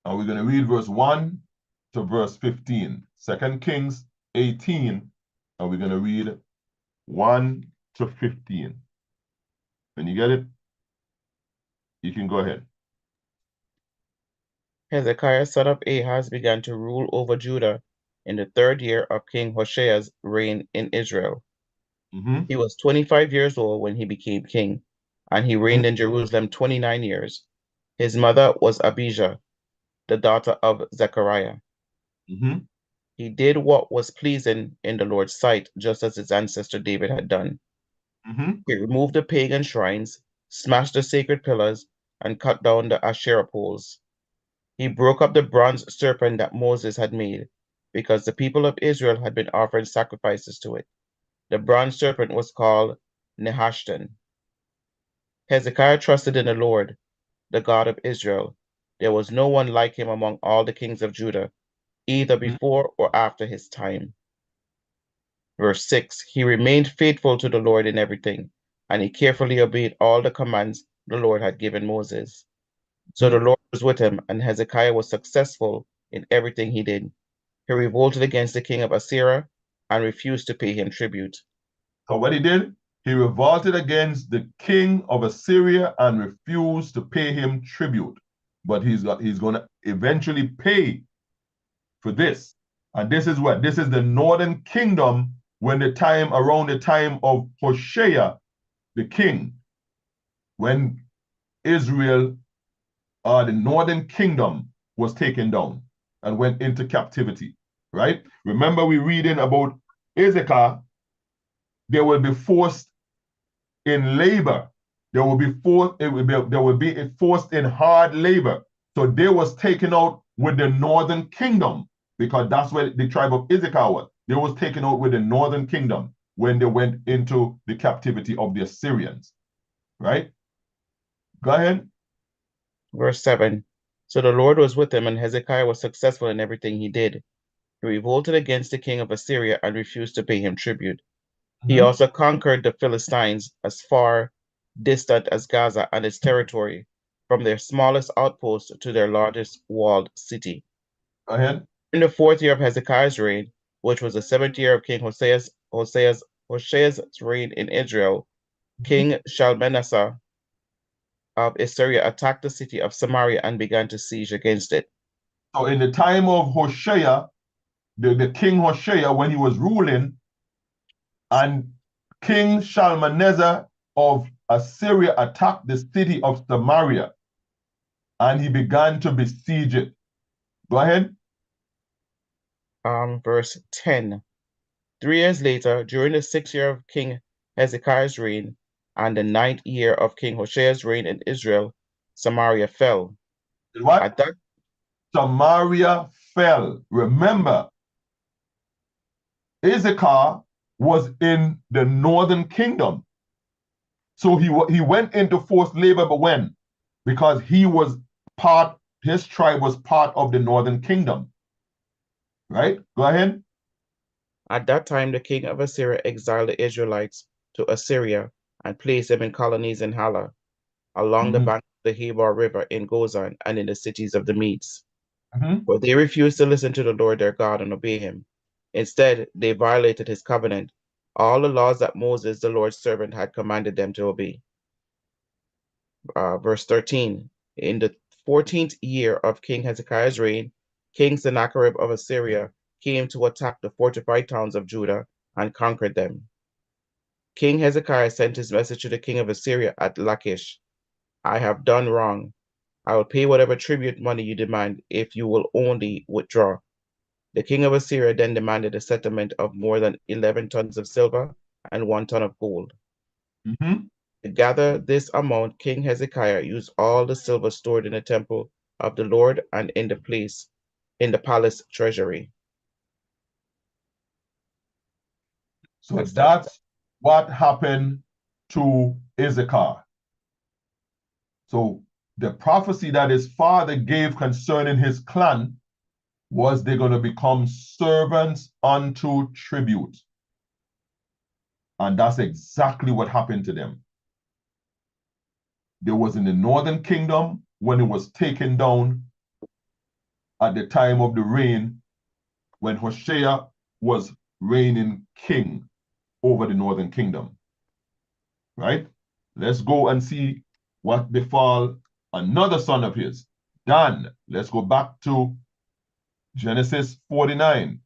And we're going to read verse 1 to verse 15. 2 Kings 18, and we're going to read 1 to 15. When you get it, you can go ahead. Hezekiah, son of Ahaz, began to rule over Judah in the 3rd year of King Hosea's reign in Israel. He was 25 years old when he became king, and he reigned in Jerusalem 29 years. His mother was Abijah, the daughter of Zechariah. Mm-hmm. He did what was pleasing in the Lord's sight, just as his ancestor David had done. Mm-hmm. He removed the pagan shrines, smashed the sacred pillars, and cut down the Asherah poles. He broke up the bronze serpent that Moses had made, because the people of Israel had been offering sacrifices to it. The bronze serpent was called Nehushtan. Hezekiah trusted in the Lord, the God of Israel. There was no one like him among all the kings of Judah, either before or after his time. Verse 6, he remained faithful to the Lord in everything, and he carefully obeyed all the commands the Lord had given Moses. So the Lord was with him, and Hezekiah was successful in everything he did. He revolted against the king of Assyria and refused to pay him tribute. So what he did, he revolted against the king of Assyria and refused to pay him tribute. But he's going to eventually pay for this. And this is what? This is the northern kingdom around the time of Hoshea, the king, when Israel, the northern kingdom, was taken down and went into captivity, right? Remember, we reading about Issachar, they will be forced in labor. There will be forced in hard labor. So they was taken out with the northern kingdom, because that's where the tribe of Issachar was. They was taken out with the northern kingdom when they went into the captivity of the Assyrians, right? Go ahead. Verse 7, so the Lord was with him, and Hezekiah was successful in everything he did. He revolted against the king of Assyria and refused to pay him tribute. He also conquered the Philistines as far distant as Gaza and its territory, from their smallest outpost to their largest walled city. Go ahead. In the 4th year of Hezekiah's reign, which was the 7th year of King Hosea's reign in Israel, King Shalmaneser of Assyria attacked the city of Samaria and began to siege against it. So in the time of Hoshea, the king Hoshea, when he was ruling, and King Shalmaneser of Assyria attacked the city of Samaria, and he began to besiege it. Go ahead. Verse 10. 3 years later, during the 6th year of King Hezekiah's reign and the 9th year of King Hoshea's reign in Israel, Samaria fell. What? At that, Samaria fell. Remember, Issachar was in the northern kingdom. So he went into forced labor, but when? Because his tribe was part of the northern kingdom. Right? Go ahead. At that time, the king of Assyria exiled the Israelites to Assyria and placed them in colonies in Hala, along the bank of the Hebar River in Gozan and in the cities of the Medes. But they refused to listen to the Lord their God and obey him. Instead, they violated his covenant, all the laws that Moses, the Lord's servant, had commanded them to obey. Verse 13, in the 14th year of King Hezekiah's reign, King Sennacherib of Assyria came to attack the fortified towns of Judah and conquered them. King Hezekiah sent his message to the king of Assyria at Lachish. I have done wrong. I will pay whatever tribute money you demand if you will only withdraw. The king of Assyria then demanded a settlement of more than 11 tons of silver and 1 ton of gold. To gather this amount, King Hezekiah used all the silver stored in the temple of the Lord and in the palace treasury. So that's what happened to Issachar. So the prophecy that his father gave concerning his clan was they're going to become servants unto tribute. And that's exactly what happened to them. There was in the northern kingdom when it was taken down at the time of the reign, when Hoshea was reigning king over the northern kingdom. Right? Let's go and see what befall another son of his, Dan. Let's go back to Genesis 49.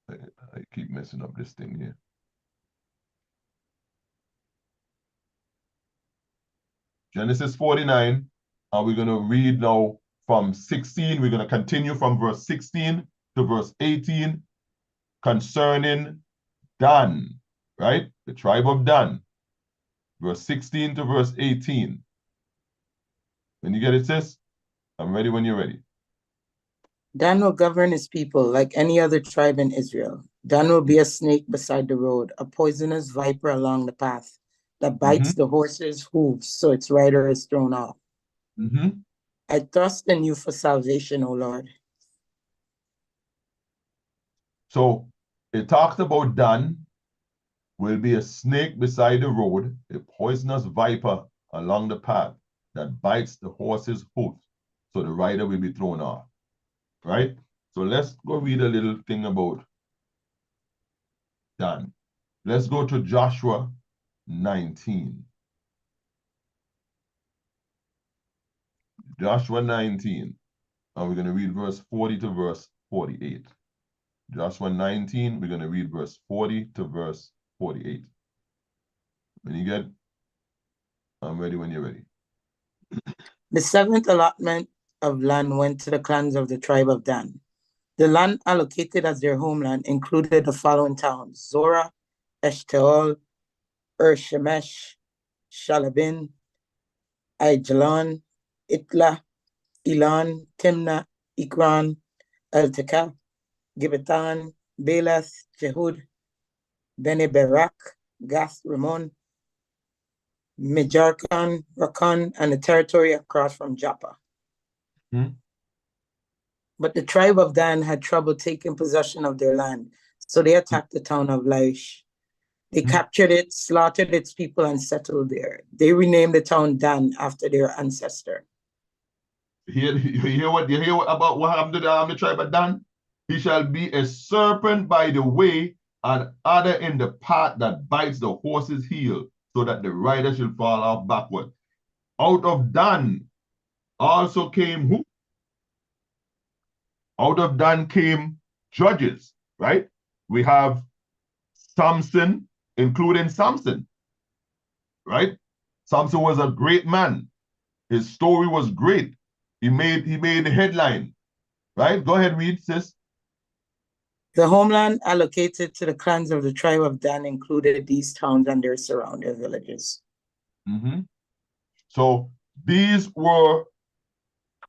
I keep messing up this thing here. Genesis 49, and we're going to read now from 16. We're going to continue from verse 16 to verse 18 concerning Dan, right? The tribe of Dan. Verse 16 to verse 18. When you get it, sis, I'm ready when you're ready. Dan will govern his people like any other tribe in Israel. Dan will be a snake beside the road, a poisonous viper along the path that bites the horse's hooves so its rider is thrown off. I trust in you for salvation, O Lord. So it talks about Dan will be a snake beside the road, a poisonous viper along the path that bites the horse's hooves so the rider will be thrown off. Right? So let's go read a little thing about Dan. Let's go to Joshua 19. Joshua 19. And we're going to read verse 40 to verse 48. Joshua 19, we're going to read verse 40 to verse 48. When you get, I'm ready when you're ready. The seventh allotment of land went to the clans of the tribe of Dan. The land allocated as their homeland included the following towns: Zorah, Eshtaol, Shemesh, Shalabin, Aijalon, Itla, Elon, Timnah, Ikran, Eltekah, Gibbethon, Belath, Jehud, Bene Berak, Gath Ramon, Mejarkon, Rakon, and the territory across from Joppa. But the tribe of Dan had trouble taking possession of their land, so they attacked the town of Laish. They captured it, slaughtered its people, and settled there. They renamed the town Dan after their ancestor. You hear about what happened to the tribe of Dan? He shall be a serpent by the way, and adder in the path that bites the horse's heel, so that the rider shall fall off backward. Out of Dan also came who? Out of Dan came judges, right? We have Samson, including Samson, right? Samson was a great man. His story was great. He made the headline, right? Go ahead, read, sis. The homeland allocated to the clans of the tribe of Dan included these towns and their surrounding villages. So these were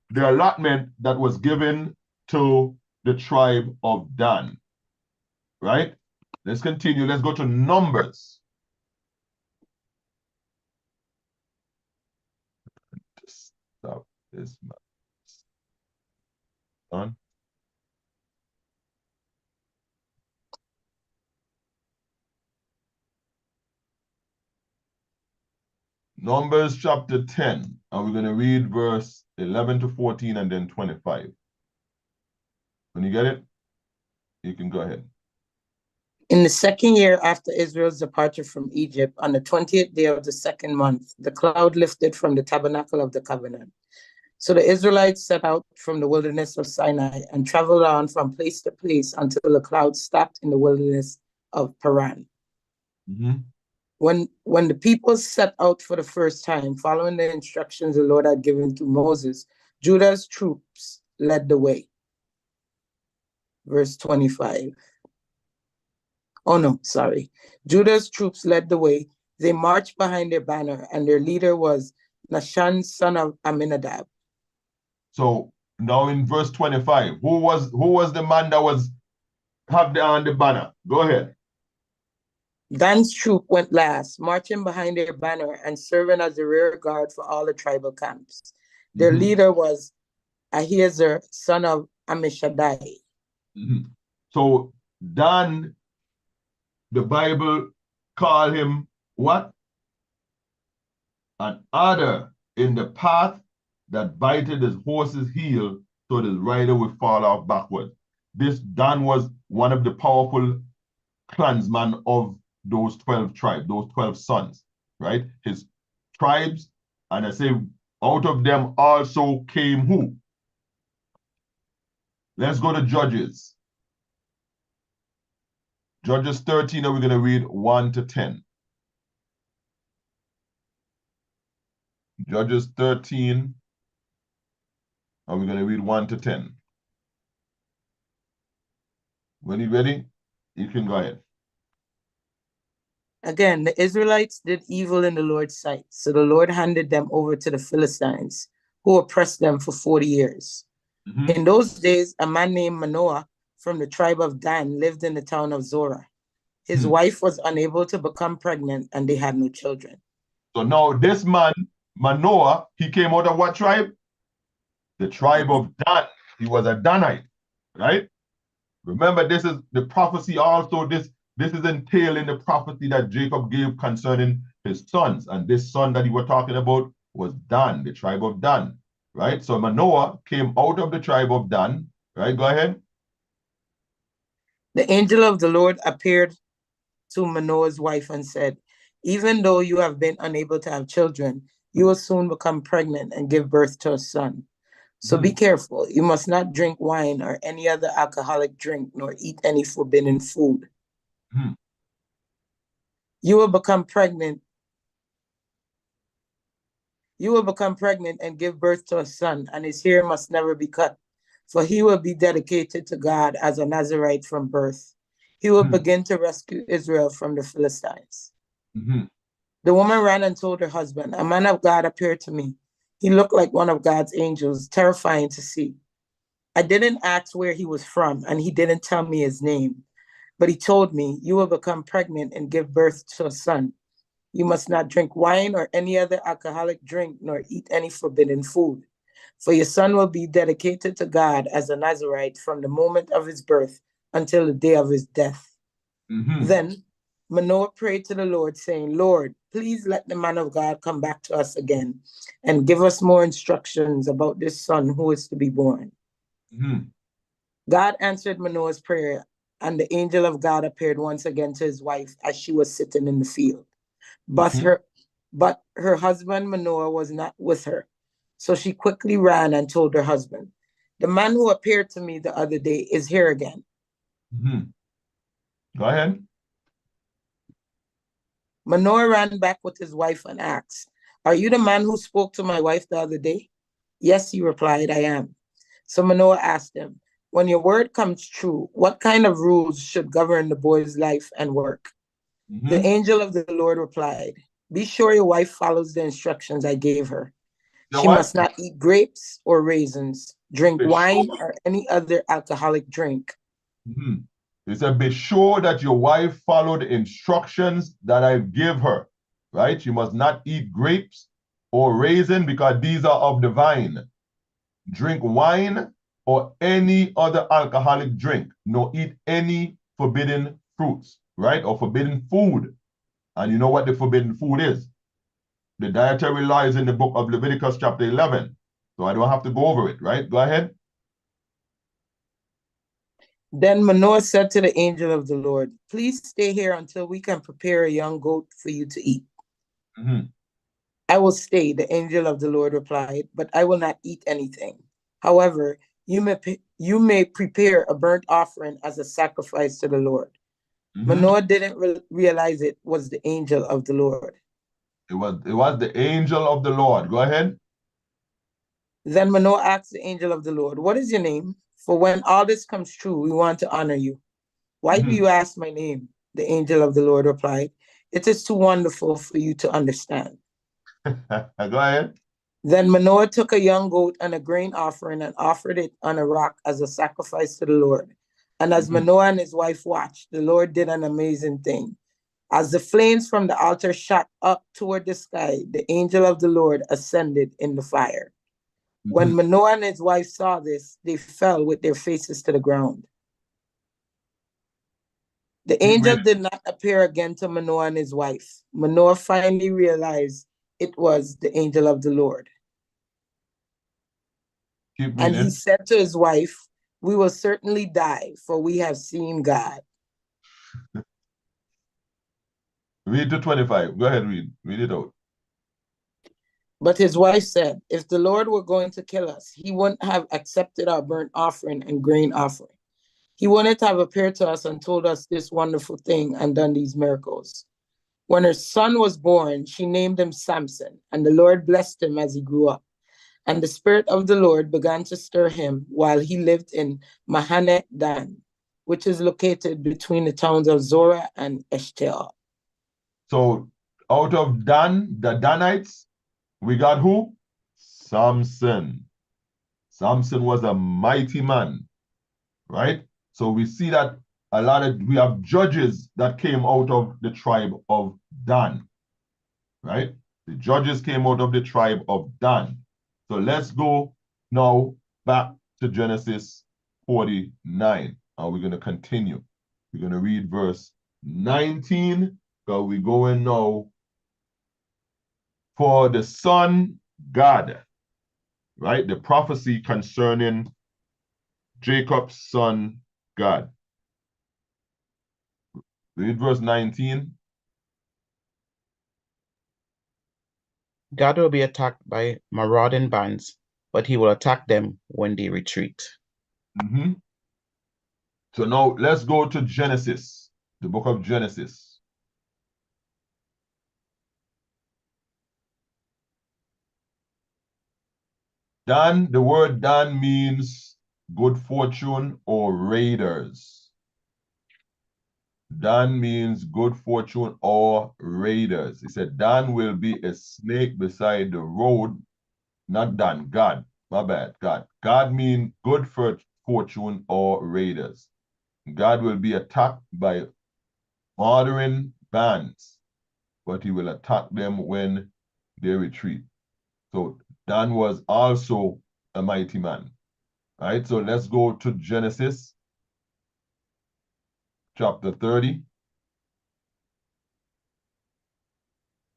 the allotment that was given to the tribe of Dan, right? Let's continue. Let's go to Numbers. Stop this. On. Numbers chapter 10, and we're going to read verse 11 to 14 and then 25. When you get it, you can go ahead. In the second year after Israel's departure from Egypt, on the 20th day of the second month, the cloud lifted from the tabernacle of the covenant. So the Israelites set out from the wilderness of Sinai and traveled on from place to place until the cloud stopped in the wilderness of Paran. When the people set out for the first time, following the instructions the Lord had given to Moses, Judah's troops led the way. Verse 25. Oh no, sorry. Judah's troops led the way. They marched behind their banner, and their leader was Nahshon, son of Amminadab. So now in verse 25, who was the man that was have on the banner? Go ahead. Dan's troop went last, marching behind their banner and serving as the rear guard for all the tribal camps. Their leader was Ahiezer, son of Ammishaddai. So Dan, the Bible call him what? An adder in the path that bited his horse's heel so his rider would fall off backward. This Dan was one of the powerful clansmen of those 12 tribes, those 12 sons, right? His tribes, and I say out of them also came who? Let's go to Judges. Judges 13, and we're going to read 1 to 10. Judges 13. And we're going to read 1 to 10. When you're ready, you can go ahead. Again, the Israelites did evil in the Lord's sight, so the Lord handed them over to the Philistines, who oppressed them for 40 years. Mhm. In those days, a man named Manoah from the tribe of Dan lived in the town of Zorah. His wife was unable to become pregnant, and they had no children. So now this man, Manoah, he came out of what tribe? The tribe of Dan. He was a Danite, right? Remember, this is the prophecy also. This is entailing the prophecy that Jacob gave concerning his sons. And this son that he was talking about was Dan, the tribe of Dan, right? So Manoah came out of the tribe of Dan, right? Go ahead. The angel of the Lord appeared to Manoah's wife and said, even though you have been unable to have children, you will soon become pregnant and give birth to a son. So be careful. You must not drink wine or any other alcoholic drink, nor eat any forbidden food. You will become pregnant. You will become pregnant and give birth to a son, and his hair must never be cut, for he will be dedicated to God as a Nazirite from birth. He will begin to rescue Israel from the Philistines. The woman ran and told her husband, a man of God appeared to me. He looked like one of God's angels, terrifying to see. I didn't ask where he was from, and he didn't tell me his name. But he told me, you will become pregnant and give birth to a son. You must not drink wine or any other alcoholic drink, nor eat any forbidden food. For your son will be dedicated to God as a Nazirite from the moment of his birth until the day of his death. Then Manoah prayed to the Lord, saying, Lord, please let the man of God come back to us again and give us more instructions about this son who is to be born. God answered Manoah's prayer, and the angel of God appeared once again to his wife as she was sitting in the field. But her husband Manoah was not with her. So she quickly ran and told her husband, the man who appeared to me the other day is here again. Go ahead. Manoah ran back with his wife and asked, are you the man who spoke to my wife the other day? Yes, he replied, I am. So Manoah asked him, when your word comes true, what kind of rules should govern the boy's life and work? The angel of the Lord replied, be sure your wife follows the instructions I gave her. She must not eat grapes or raisins, drink wine or any other alcoholic drink. He said, be sure that your wife followed the instructions that I give her, right? She must not eat grapes or raisin because these are of the vine. Drink wine or any other alcoholic drink, nor eat any forbidden fruits, right? Or forbidden food. And you know what the forbidden food is? The dietary law is in the book of Leviticus chapter 11. So I don't have to go over it, right? Go ahead. Then Manoah said to the angel of the Lord, please stay here until we can prepare a young goat for you to eat. I will stay, the angel of the Lord replied, but I will not eat anything. However, you may prepare a burnt offering as a sacrifice to the Lord. Manoah didn't realize it was the angel of the Lord. It was the angel of the Lord. Go ahead. Then Manoah asked the angel of the Lord, what is your name? For when all this comes true, we want to honor you. Why do you ask my name? The angel of the Lord replied, it is too wonderful for you to understand. Go ahead. Then Manoah took a young goat and a grain offering and offered it on a rock as a sacrifice to the Lord. And as Manoah and his wife watched, the Lord did an amazing thing. As the flames from the altar shot up toward the sky, the angel of the Lord ascended in the fire. When Manoah and his wife saw this, they fell with their faces to the ground. The angel did not appear again to Manoah and his wife. Manoah finally realized it was the angel of the Lord. And he said to his wife, we will certainly die, for we have seen God. Read to 25. Go ahead, read. Read it out. But his wife said, if the Lord were going to kill us, he wouldn't have accepted our burnt offering and grain offering. He wouldn't have appeared to us and told us this wonderful thing and done these miracles. When her son was born, she named him Samson, and the Lord blessed him as he grew up. And the Spirit of the Lord began to stir him while he lived in Mahane Dan, which is located between the towns of Zorah and Eshtaol. So out of Dan, the Danites, we got who? Samson. Samson was a mighty man, right? So we see that we have judges that came out of the tribe of Dan, right? The judges came out of the tribe of Dan. So let's go now back to Genesis 49, and we're going to continue. We're going to read verse 19, because we're going now for the son Gad, right? The prophecy concerning Jacob's son Gad. Read verse 19. God will be attacked by marauding bands, but he will attack them when they retreat. So now let's go to Genesis, the book of Genesis. Dan, the word Dan means good fortune or raiders. Dan means good fortune or raiders. He said, Dan will be a snake beside the road. Not Dan, God. My bad, God. God means good fortune or raiders. God will be attacked by murdering bands, but he will attack them when they retreat. So Dan was also a mighty man. All right, so let's go to Genesis chapter 30.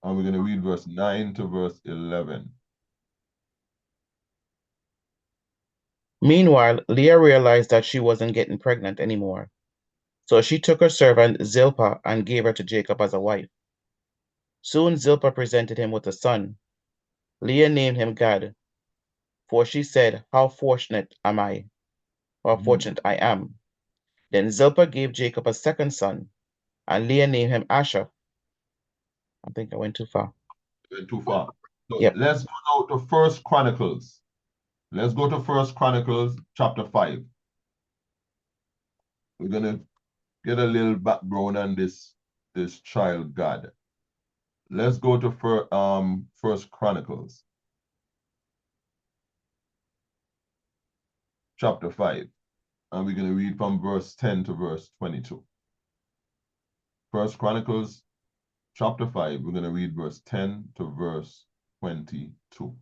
And we're going to read verse 9 to verse 11. Meanwhile, Leah realized that she wasn't getting pregnant anymore. So she took her servant Zilpah and gave her to Jacob as a wife. Soon Zilpah presented him with a son. Leah named him Gad, for she said, How fortunate am I? How fortunate I am. Then Zilpah gave Jacob a second son, and Leah named him Asher. I think I went too far. Went too far. So Yep. let's go now to First Chronicles. Let's go to First Chronicles chapter 5. We're going to get a little background on this child God. Let's go to First Chronicles chapter 5. And we're going to read from verse 10 to verse 22. First Chronicles chapter 5, we're going to read verse 10 to verse 22.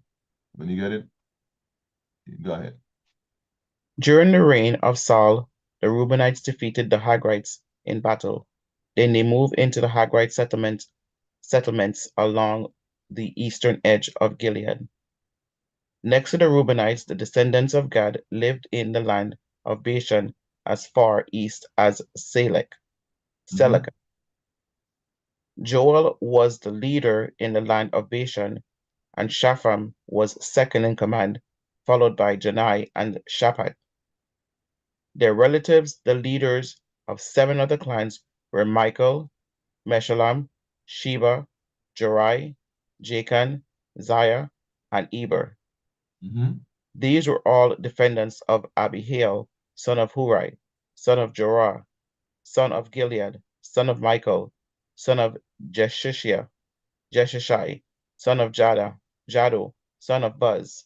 When you get it, go ahead. During the reign of Saul, the Reubenites defeated the Hagrites in battle. Then they moved into the Hagrite settlements along the eastern edge of Gilead. Next to the Reubenites, the descendants of Gad lived in the land of Bashan as far east as Selek. Joel was the leader in the land of Bashan, and Shapham was second in command, followed by Janai and Shaphat. Their relatives, the leaders of 7 other clans, were Michael, Meshullam, Sheba, Jorai, Jachan, Ziah, and Eber. These were all descendants of Abihail, son of Hurai, son of Jorah, son of Gilead, son of Michael, son of Jeshishai, son of Jado, son of Buz.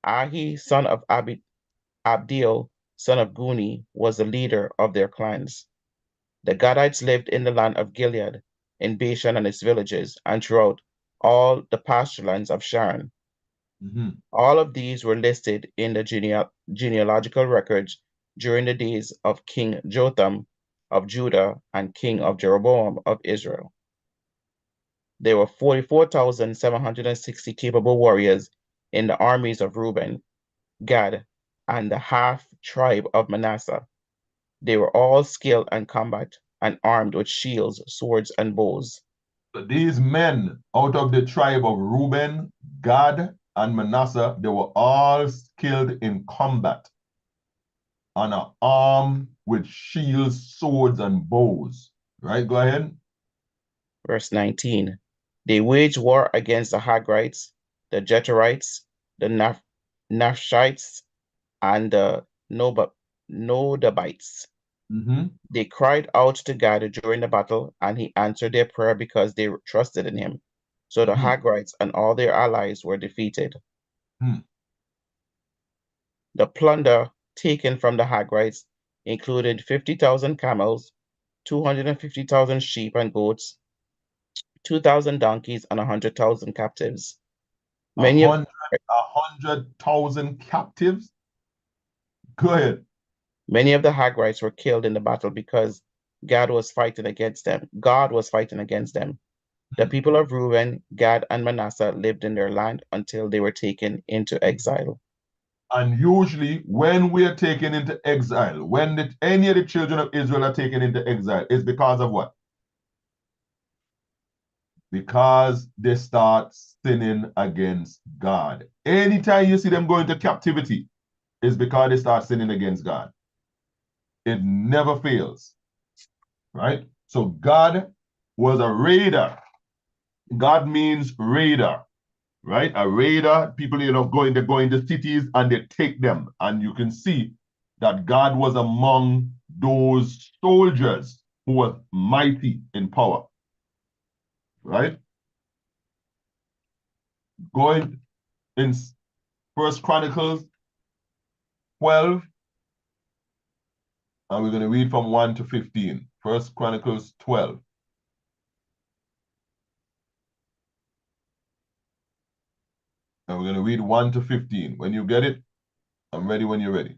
Ahi, son of Abdiel, son of Guni, was the leader of their clans. The Gadites lived in the land of Gilead, in Bashan and its villages, and throughout all the pasture lands of Sharon. All of these were listed in the genealogical records during the days of King Jotham of Judah and King of Jeroboam of Israel. There were 44,760 capable warriors in the armies of Reuben, Gad, and the half-tribe of Manasseh. They were all skilled in combat and armed with shields, swords, and bows. So these men out of the tribe of Reuben, Gad, and Manasseh, they were all skilled in combat and are armed with shields, swords, and bows. Right? Go ahead. Verse 19. They waged war against the Hagrites, the Jeterites, the Naphites, and the Nodabites. Mm-hmm. They cried out to God during the battle, and he answered their prayer because they trusted in him. So the Mm-hmm. Hagrites and all their allies were defeated. Hmm. The plunder taken from the Hagrites included 50,000 camels, 250,000 sheep and goats, 2,000 donkeys, and 100,000 captives. A Many of 100,000 captives. Go ahead. Many of the Hagrites were killed in the battle because God was fighting against them. God was fighting against them. The people of Reuben, Gad, and Manasseh lived in their land until they were taken into exile. And usually, when we are taken into exile, when any of the children of Israel are taken into exile, it's because of what? Because they start sinning against God. Anytime you see them go into captivity, it's because they start sinning against God. It never fails, right? So God was a raider. God means raider, right? A raider, people, they go into cities and they take them. And you can see that God was among those soldiers who was mighty in power, right? Going in First Chronicles 12, and we're going to read from 1 to 15. First Chronicles 12. And we're going to read 1 to 15. When you get it, I'm ready when you're ready.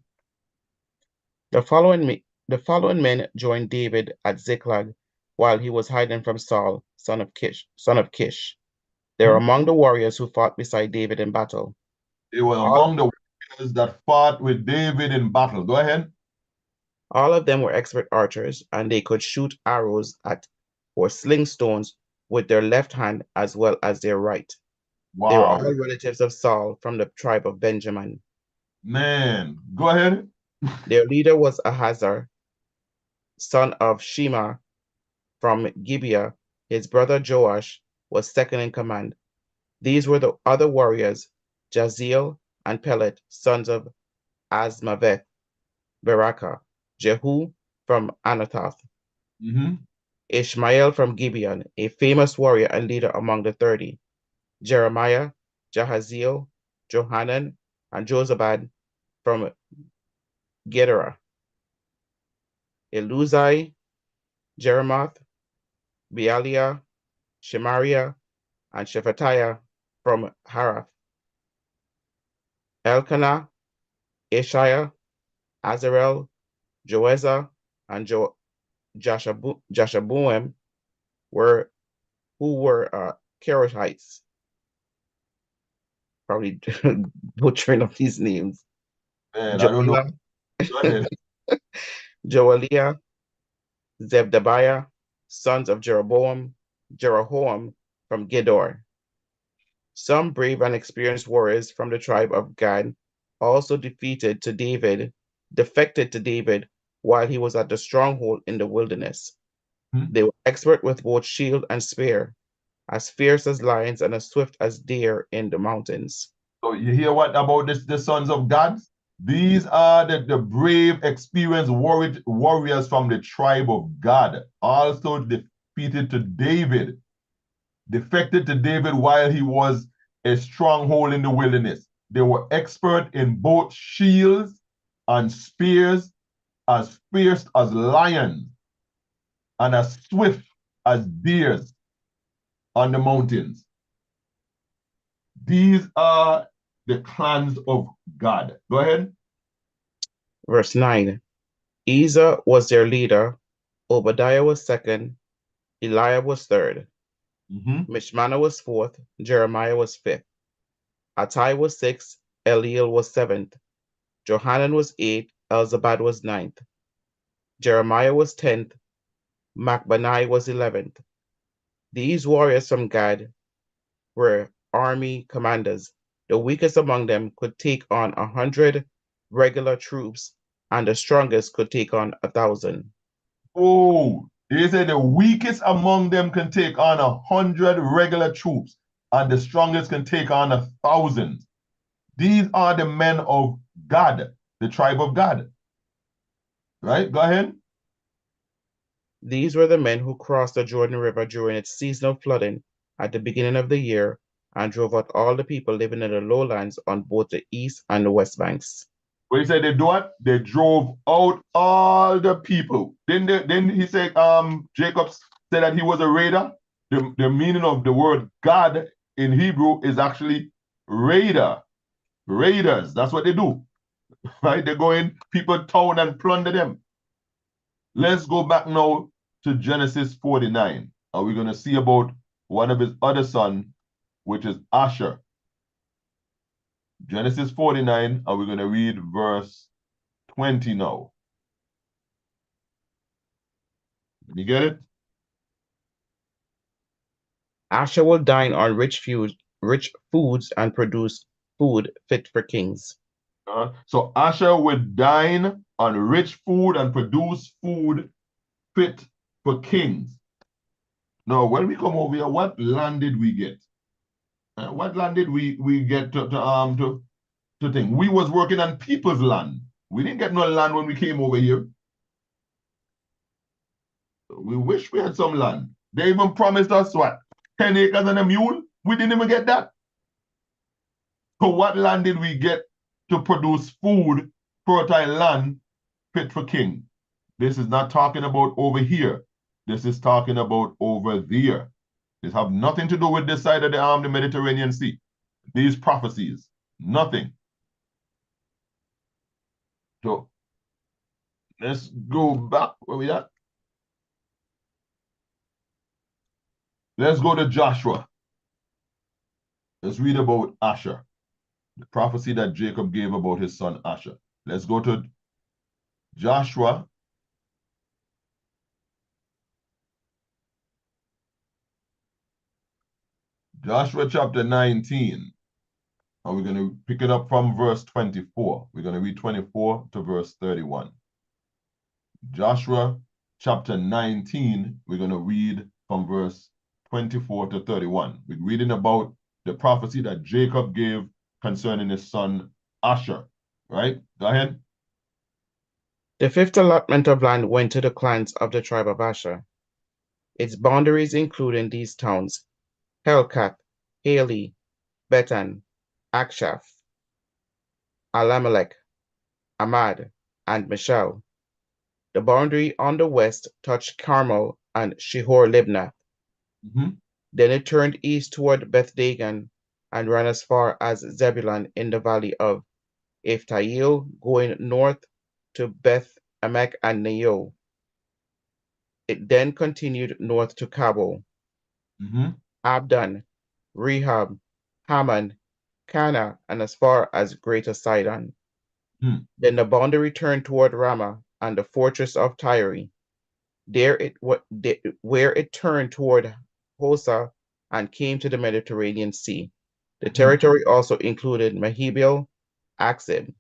The following men joined David at Ziklag while he was hiding from Saul, son of Kish. They were among the warriors who fought beside David in battle. They were among the warriors that fought with David in battle. Go ahead. All of them were expert archers, and they could shoot arrows at or sling stones with their left hand as well as their right. They were all Wow. relatives of Saul from the tribe of Benjamin. Man, go ahead. Their leader was Ahazar, son of Shema from Gibeah. His brother Joash was second in command. These were the other warriors, Jaziel and Pelet, sons of Azmaveth, Beraka, Jehu from Anathoth, Ishmael from Gibeon, a famous warrior and leader among the 30, Jeremiah, Jahaziel, Johanan, and Jozabad from Gedera, Eluzai, Jeremoth, Bealiah, Shemariah, and Shephatiah from Harath, Elkanah, Ishiah, Azarel, Joezah, and Jashabuim were Kerethites. Probably butchering of these names. Man, I don't know. Go ahead. Joaliah, Zebdabiah, sons of Jeroboam from Gedor. Some brave and experienced warriors from the tribe of Gad also defected to David while he was at the stronghold in the wilderness. They were expert with both shield and spear, as fierce as lions and as swift as deer in the mountains. So you hear what about the sons of God? These are the brave, experienced warriors from the tribe of God, also defected to David while he was a stronghold in the wilderness. They were expert in both shields and spears, as fierce as lions and as swift as deers on the mountains. These are the clans of God. Go ahead. Verse 9. Ezer was their leader, Obadiah was second, Eliab was third, Mishmannah was fourth, Jeremiah was fifth, Attai was sixth, Eliel was seventh, Johanan was eighth, Elzabad was ninth, Jeremiah was 10th, Machbanai was 11th. These warriors from Gad were army commanders. The weakest among them could take on 100 regular troops, and the strongest could take on 1,000. Oh, He said the weakest among them can take on 100 regular troops, and the strongest can take on 1,000. These are the men of Gad, the tribe of Gad. Right? Go ahead. These were the men who crossed the Jordan River during its season of flooding at the beginning of the year and drove out all the people living in the lowlands on both the east and the west banks. What he said they do what? They drove out all the people. Then he said, Jacob said that he was a raider. The meaning of the word God in Hebrew is actually raider. Raiders, that's what they do. Right? They go in people's town and plunder them. Let's go back now to Genesis 49. And we're going to see about one of his other sons, which is Asher. Genesis 49, and we're going to read verse 20 now. You get it? Asher will dine on rich foods and produce food fit for kings. So Asher would dine on rich food and produce food fit for kings. Now, when we come over here, what land did we get? What land did we get to think? We was working on people's land. We didn't get no land when we came over here. We wish we had some land. They even promised us what? 10 acres and a mule? We didn't even get that. So what land did we get to produce food, fertile land, fit for king? This is not talking about over here. This is talking about over there. This have nothing to do with this side of the Mediterranean Sea. These prophecies, nothing. So let's go back where we at. Let's go to Joshua. Let's read about Asher, the prophecy that Jacob gave about his son Asher. Let's go to Joshua. Joshua chapter 19. And we're going to pick it up from verse 24. We're going to read 24 to verse 31. Joshua chapter 19, we're going to read from verse 24 to 31. We're reading about the prophecy that Jacob gave concerning his son Asher. Right? Go ahead. The fifth allotment of land went to the clans of the tribe of Asher. Its boundaries including these towns: Helkath, Haley, Betan, Akshaph, Alamelech, Amad, and Mishal. The boundary on the west touched Carmel and Shihor-Libnath. Then it turned east toward Beth Dagon and ran as far as Zebulun in the valley of Ephtail, going north to Beth Emek and Neo. It then continued north to Cabo, Abdon, Rehab, Hammon, Cana, and as far as Greater Sidon. Then the boundary turned toward Ramah and the fortress of Tyre. Where it turned toward Hosa and came to the Mediterranean Sea. The territory also included Mehibel, Axib,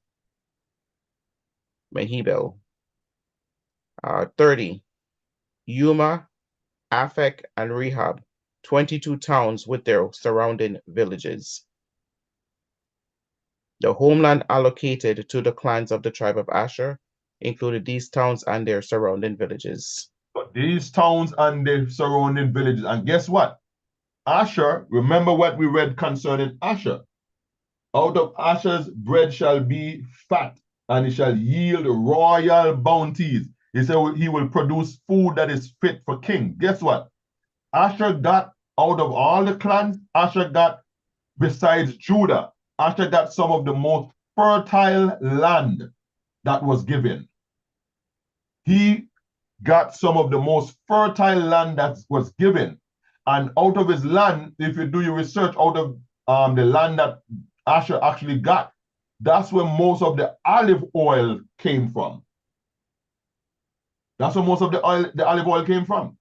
30, Yuma, Aphek, and Rehab, 22 towns with their surrounding villages. The homeland allocated to the clans of the tribe of Asher included these towns and their surrounding villages. These towns and their surrounding villages. And guess what? Asher, remember what we read concerning Asher. Out of Asher's bread shall be fat, and it shall yield royal bounties. He said he will produce food that is fit for king. Guess what? Asher got, out of all the clans, Asher got, besides Judah, Asher got some of the most fertile land that was given. He got some of the most fertile land that was given. And out of his land, if you do your research, out of the land that Asher actually got, that's where most of the olive oil came from. That's where most of the olive oil came from.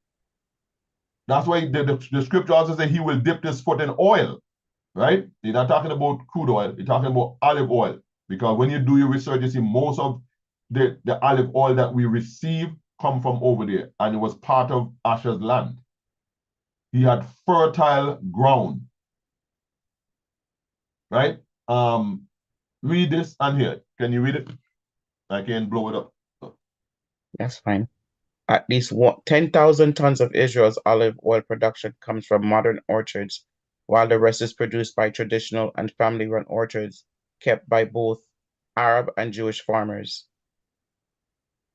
That's why the scripture also says he will dip his foot in oil, right? You're not talking about crude oil, you're talking about olive oil. Because when you do your research, you see most of the olive oil that we receive come from over there, and it was part of Asher's land. He had fertile ground. Right? Read this and hear it. Can you read it? I can blow it up. That's fine. At least 10,000 tons of Israel's olive oil production comes from modern orchards, while the rest is produced by traditional and family-run orchards kept by both Arab and Jewish farmers.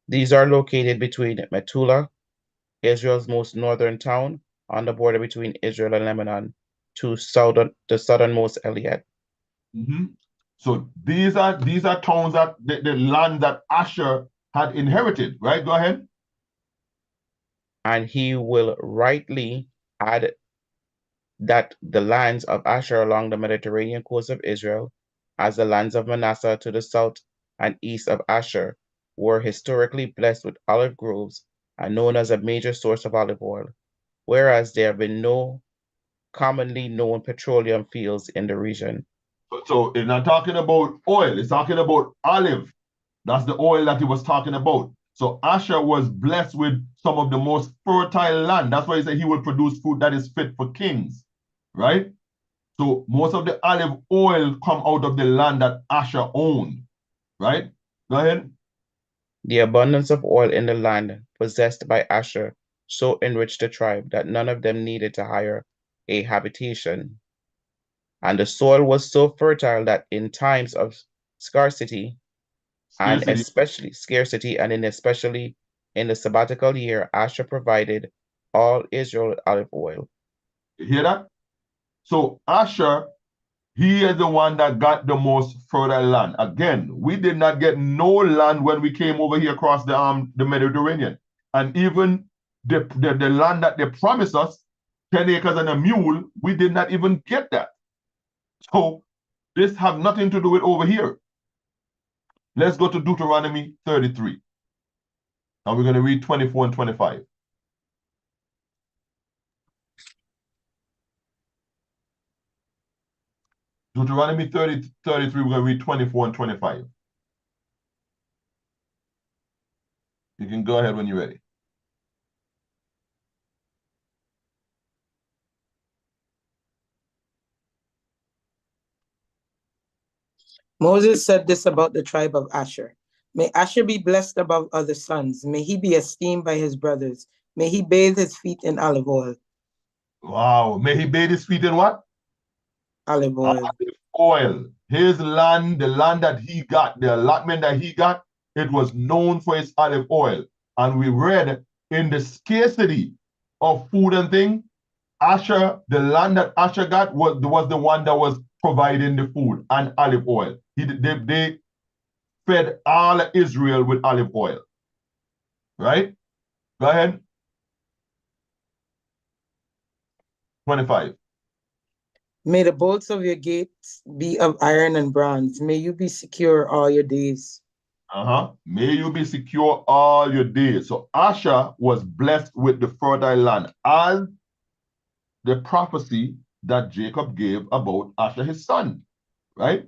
These are located between Metula, Israel's most northern town, on the border between Israel and Lebanon, to the southernmost Eliad. So these are towns that the land that Asher had inherited, right? Go ahead. And he will rightly add that the lands of Asher along the Mediterranean coast of Israel, as the lands of Manasseh to the south and east of Asher, were historically blessed with olive groves and known as a major source of olive oil, whereas there have been no commonly known petroleum fields in the region. So it's not talking about oil, it's talking about olive. That's the oil that he was talking about. So Asher was blessed with some of the most fertile land. That's why he said he will produce food that is fit for kings, right? So most of the olive oil come out of the land that Asher owned, right? Go ahead. The abundance of oil in the land possessed by Asher so enriched the tribe that none of them needed to hire a habitation. And the soil was so fertile that in times of scarcity, and especially in the sabbatical year, Asher provided all Israel olive oil. You hear that? So Asher, he is the one that got the most fertile land. Again, we did not get no land when we came over here across the Mediterranean. And even the land that they promised us, 10 acres and a mule, we did not even get that. So this have nothing to do with over here. Let's go to Deuteronomy 33. Now we're going to read 24 and 25. Deuteronomy 33, we're going to read 24 and 25. You can go ahead when you're ready. Moses said this about the tribe of Asher. May Asher be blessed above other sons. May he be esteemed by his brothers. May he bathe his feet in olive oil. Wow. May he bathe his feet in what? Olive oil. Olive oil. His land, the land that he got, the allotment that he got, it was known for its olive oil. And we read in the scarcity of food and things, Asher, the land that Asher got was the one that was providing the food and olive oil. They fed all of Israel with olive oil. Right? Go ahead. 25. May the bolts of your gates be of iron and bronze. May you be secure all your days. May you be secure all your days. So Asher was blessed with the fertile land, as the prophecy that Jacob gave about Asher, his son. Right?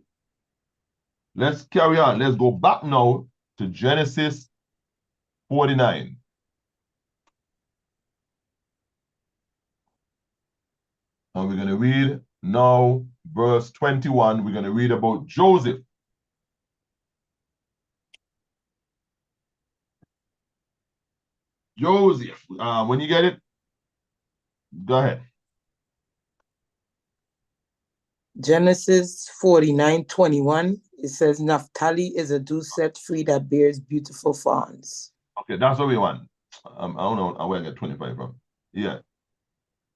Let's carry on. Let's go back now to Genesis 49. And we're going to read now verse 21. We're going to read about Joseph. Joseph, when you get it, go ahead. Genesis 49:21. It says, Naphtali is a dew set free that bears beautiful fawns. Okay, that's what we want. I don't know where I get 25 from. Yeah.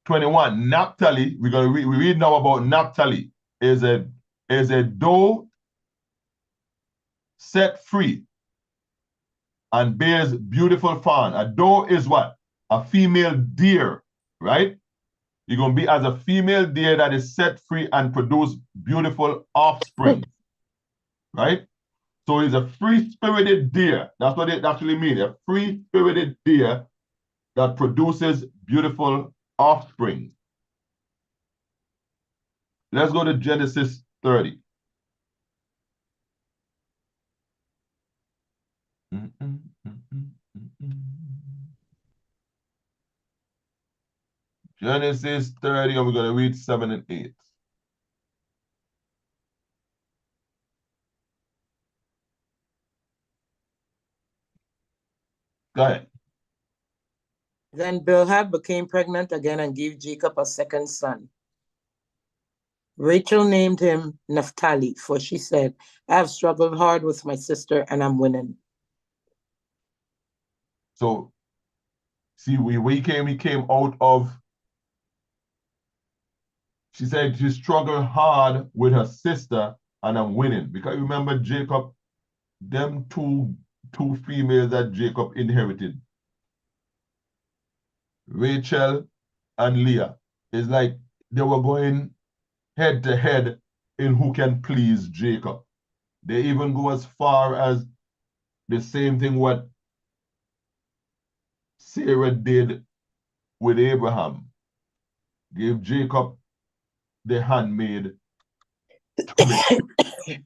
21, Naphtali, we read now about Naphtali, is a doe set free and bears beautiful fawn. A doe is what? A female deer, right? You're going to be as a female deer that is set free and produce beautiful offspring, right? So he's a free-spirited deer. That's what it actually means, a free-spirited deer that produces beautiful offspring. Let's go to Genesis 30. Genesis 30, and we're going to read 7 and 8. Go ahead. Then Bilhah became pregnant again and gave Jacob a second son. Rachel named him Naphtali, for she said, I have struggled hard with my sister and I'm winning. So, see, he came out of, she said she struggled hard with her sister and I'm winning. Because remember Jacob, them two females that Jacob inherited, Rachel and Leah, is like they were going head to head in who can please Jacob. They even go as far as the same thing what Sarah did with Abraham. Gave Jacob the handmaid to make,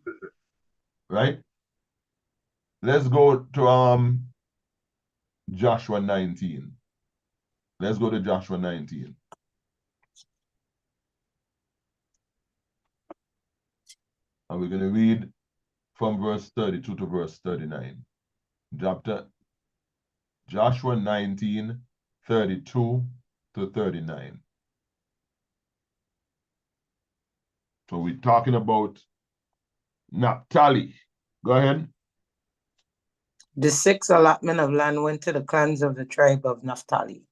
right? Let's go to Joshua 19. Let's go to Joshua 19. And we're going to read from verse 32 to verse 39. Joshua 19, 32 to 39. So we're talking about Naphtali. Go ahead. The sixth allotment of land went to the clans of the tribe of Naphtali.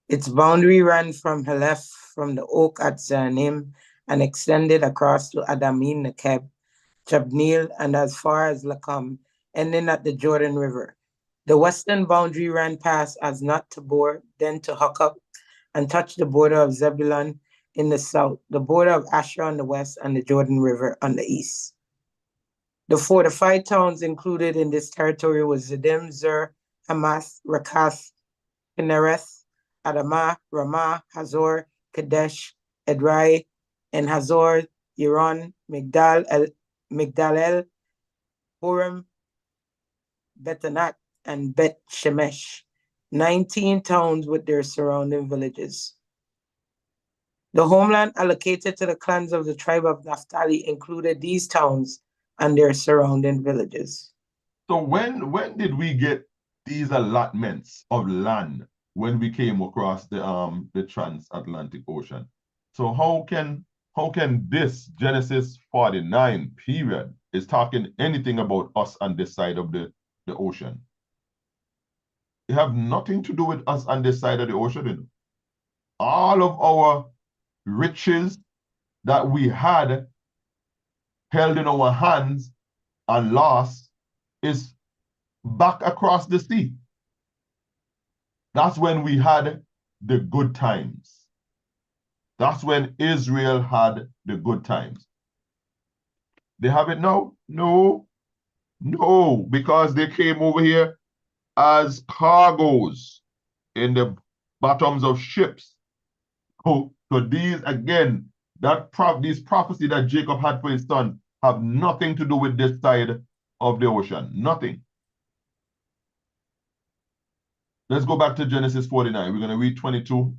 Its boundary ran from Heleph, from the oak at Zanim, and extended across to Adamim Nekeb, Jabneel, and as far as Lakam, ending at the Jordan River. The western boundary ran past Aznat Tabor, then to Hukkok, and touched the border of Zebulun in the south, the border of Asher on the west, and the Jordan River on the east. The fortified towns included in this territory was Ziddim, Zer, Hamath, Rakath, Kinnereth, Adamah, Ramah, Hazor, Kadesh, Edrei, and Hazor, Yiron, Migdal-el, Purim, Betanat, and Bet Shemesh, 19 towns with their surrounding villages. The homeland allocated to the clans of the tribe of Naphtali included these towns and their surrounding villages. So when did we get these allotments of land when we came across the transatlantic ocean? So how can this Genesis 49 period is talking anything about us on this side of the ocean? It have nothing to do with us on this side of the ocean. You know? All of our riches that we had held in our hands and lost is back across the sea. That's when we had the good times. That's when Israel had the good times. They have it now? No, because they came over here as cargoes in the bottoms of ships. So these, again, these prophecy that Jacob had for his son have nothing to do with this side of the ocean. Nothing. Let's go back to Genesis 49. We're going to read 22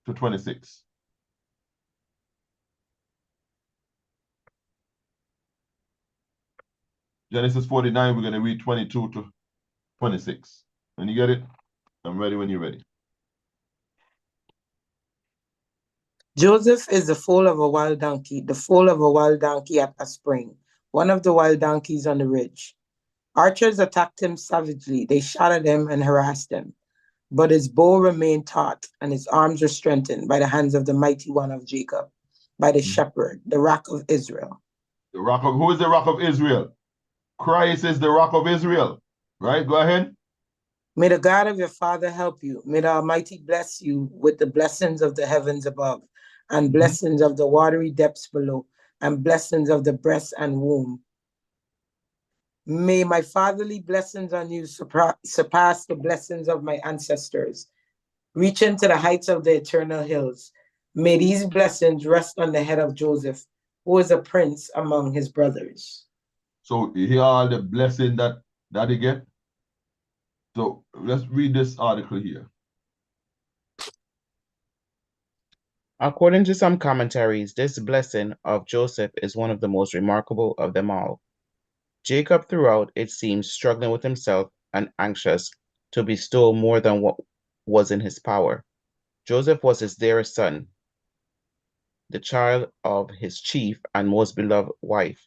to 26. Genesis 49, we're going to read 22 to 26. When you get it, I'm ready when you're ready. Joseph is the foal of a wild donkey, the foal of a wild donkey at a spring, one of the wild donkeys on the ridge. Archers attacked him savagely. They shot at him and harassed him. But his bow remained taut, and his arms were strengthened by the hands of the mighty one of Jacob, by the shepherd, the rock of Israel. Who is the rock of Israel? Christ is the rock of Israel. Right? Go ahead. May the God of your father help you. May the Almighty bless you with the blessings of the heavens above, and blessings of the watery depths below, and blessings of the breast and womb. May my fatherly blessings on you surpass the blessings of my ancestors, reaching to the heights of the eternal hills. May these blessings rest on the head of Joseph, who is a prince among his brothers. So here are the blessing that he get. So let's read this article here. According to some commentaries, this blessing of Joseph is one of the most remarkable of them all. Jacob throughout, it seems, struggling with himself and anxious to bestow more than what was in his power. Joseph was his dearest son, the child of his chief and most beloved wife.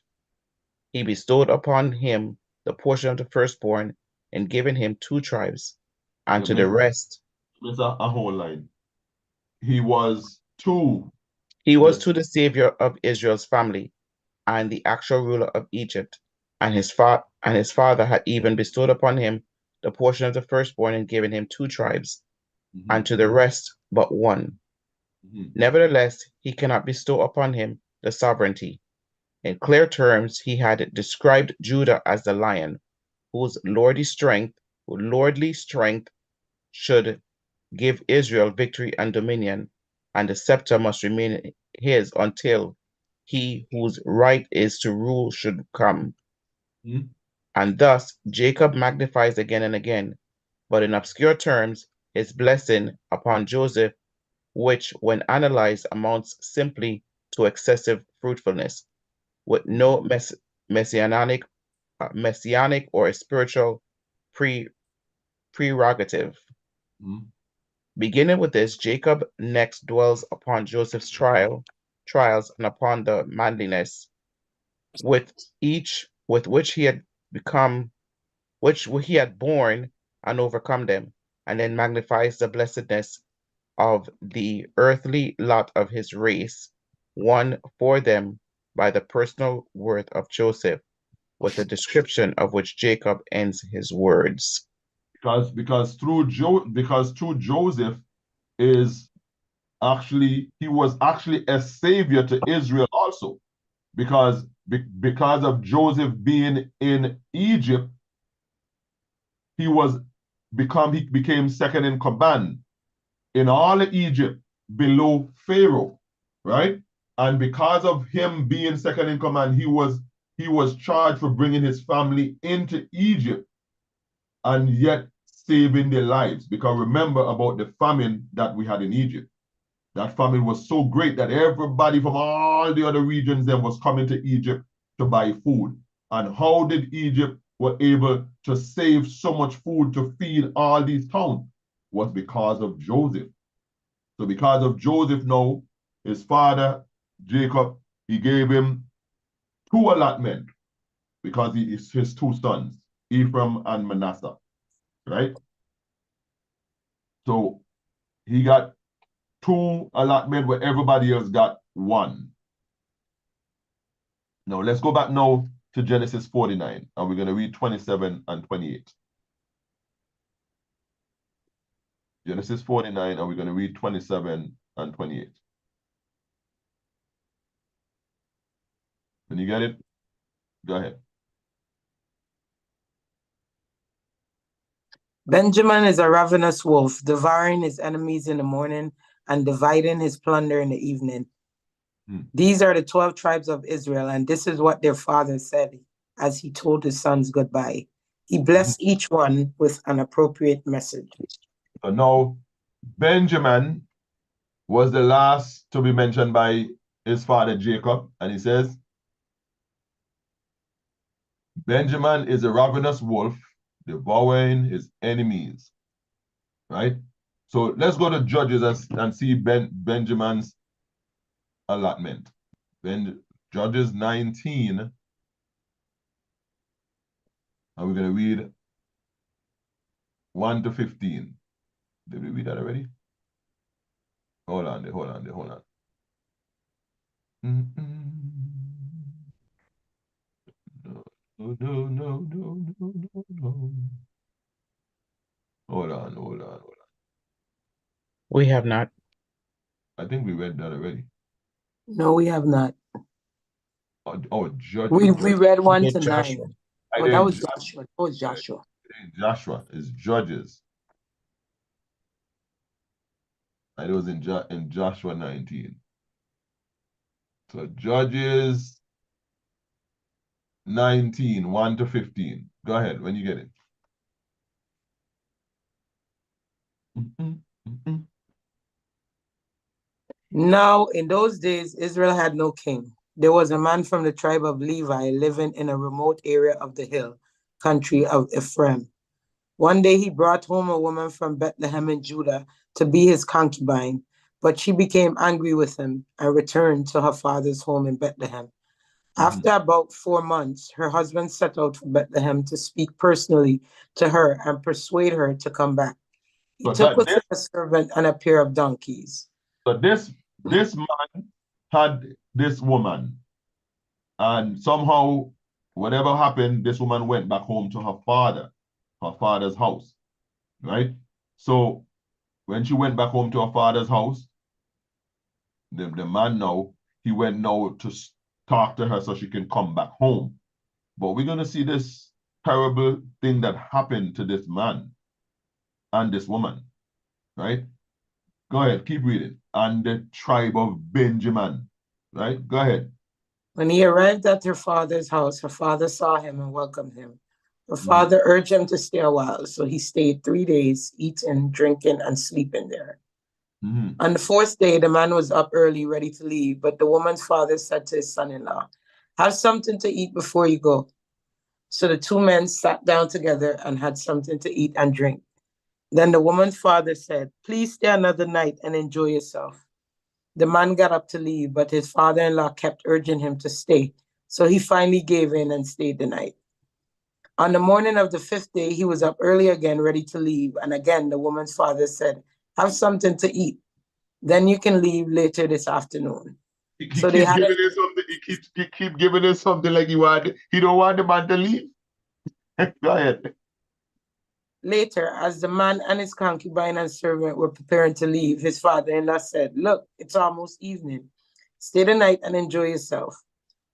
He bestowed upon him the portion of the firstborn and given him 2 tribes, and to the rest. It's a whole line. He was to the savior of Israel's family and the actual ruler of Egypt, and his father had even bestowed upon him the portion of the firstborn and given him 2 tribes, and to the rest but 1. Nevertheless, he cannot bestow upon him the sovereignty. In clear terms, he had described Judah as the lion, whose lordly strength should give Israel victory and dominion, and the scepter must remain his until he whose right is to rule should come. And thus Jacob magnifies again and again, but in obscure terms, his blessing upon Joseph, which when analyzed amounts simply to excessive fruitfulness, with no messianic or spiritual prerogative. Beginning with this, Jacob next dwells upon Joseph's trials and upon the manliness with which he had borne and overcome them, and then magnifies the blessedness of the earthly lot of his race, won for them by the personal worth of Joseph, with a description of which Jacob ends his words. Because through Joseph is actually, he was actually a savior to Israel also, because of Joseph being in Egypt, he became second in command in all of Egypt below Pharaoh, right? And because of him being second in command, he was charged for bringing his family into Egypt and yet saving their lives. Because remember about the famine that we had in Egypt. That famine was so great that everybody from all the other regions then was coming to Egypt to buy food. And how did Egypt were able to save so much food to feed all these towns? Was because of Joseph. So because of Joseph now, his father, Jacob, he gave him 2 allotment because he is his 2 sons, Ephraim and Manasseh, right? So he got 2 allotment where everybody else got 1. Now let's go back now to Genesis 49, and we're going to read 27 and 28. Genesis 49, and we're going to read 27 and 28. Can you get it? Go ahead. Benjamin is a ravenous wolf, devouring his enemies in the morning and dividing his plunder in the evening. These are the 12 tribes of Israel, and this is what their father said as he told his sons goodbye. He blessed each one with an appropriate message. So now, Benjamin was the last to be mentioned by his father Jacob, and he says, Benjamin is a ravenous wolf, devouring his enemies, right? So let's go to Judges and see Benjamin's allotment. Judges 19, and we're going to read 1 to 15. Did we read that already? Hold on. No. Hold on. We have not. I think we read that already. No, we have not. Judges. We read 1 to Joshua. 9. Oh, that was Joshua. That was Joshua. Joshua is Judges. And it was in Joshua 19. So Judges 19, 1 to 15. Go ahead when you get it. Now, in those days, Israel had no king. There was a man from the tribe of Levi living in a remote area of the hill country of Ephraim. One day he brought home a woman from Bethlehem in Judah to be his concubine, but she became angry with him and returned to her father's home in Bethlehem. After about 4 months, her husband set out for Bethlehem to speak personally to her and persuade her to come back. He So took that with him a servant and a pair of donkeys. so this man had this woman, and somehow, whatever happened, this woman went back home to her father's house, right? So when she went back home to her father's house, the man now, he went now to talk to her so she can come back home. But we're gonna see this terrible thing that happened to this man and this woman, right? Go ahead, keep reading. And the tribe of Benjamin, right? Go ahead. When he arrived at her father's house, her father saw him and welcomed him. Her father urged him to stay a while, so he stayed 3 days, eating, drinking, and sleeping there. On the 4th day, the man was up early, ready to leave, but the woman's father said to his son-in-law, "Have something to eat before you go." So the 2 men sat down together and had something to eat and drink. Then the woman's father said, "Please stay another night and enjoy yourself." The man got up to leave, but his father-in-law kept urging him to stay, so he finally gave in and stayed the night. On the morning of the 5th day, he was up early again, ready to leave, and again the woman's father said, "Have something to eat. Then you can leave later this afternoon." He So keep they had giving us something. He keep giving us something like he don't want the man to leave. Go ahead. Later, as the man and his concubine and servant were preparing to leave, his father-in-law said, "Look, it's almost evening. Stay the night and enjoy yourself.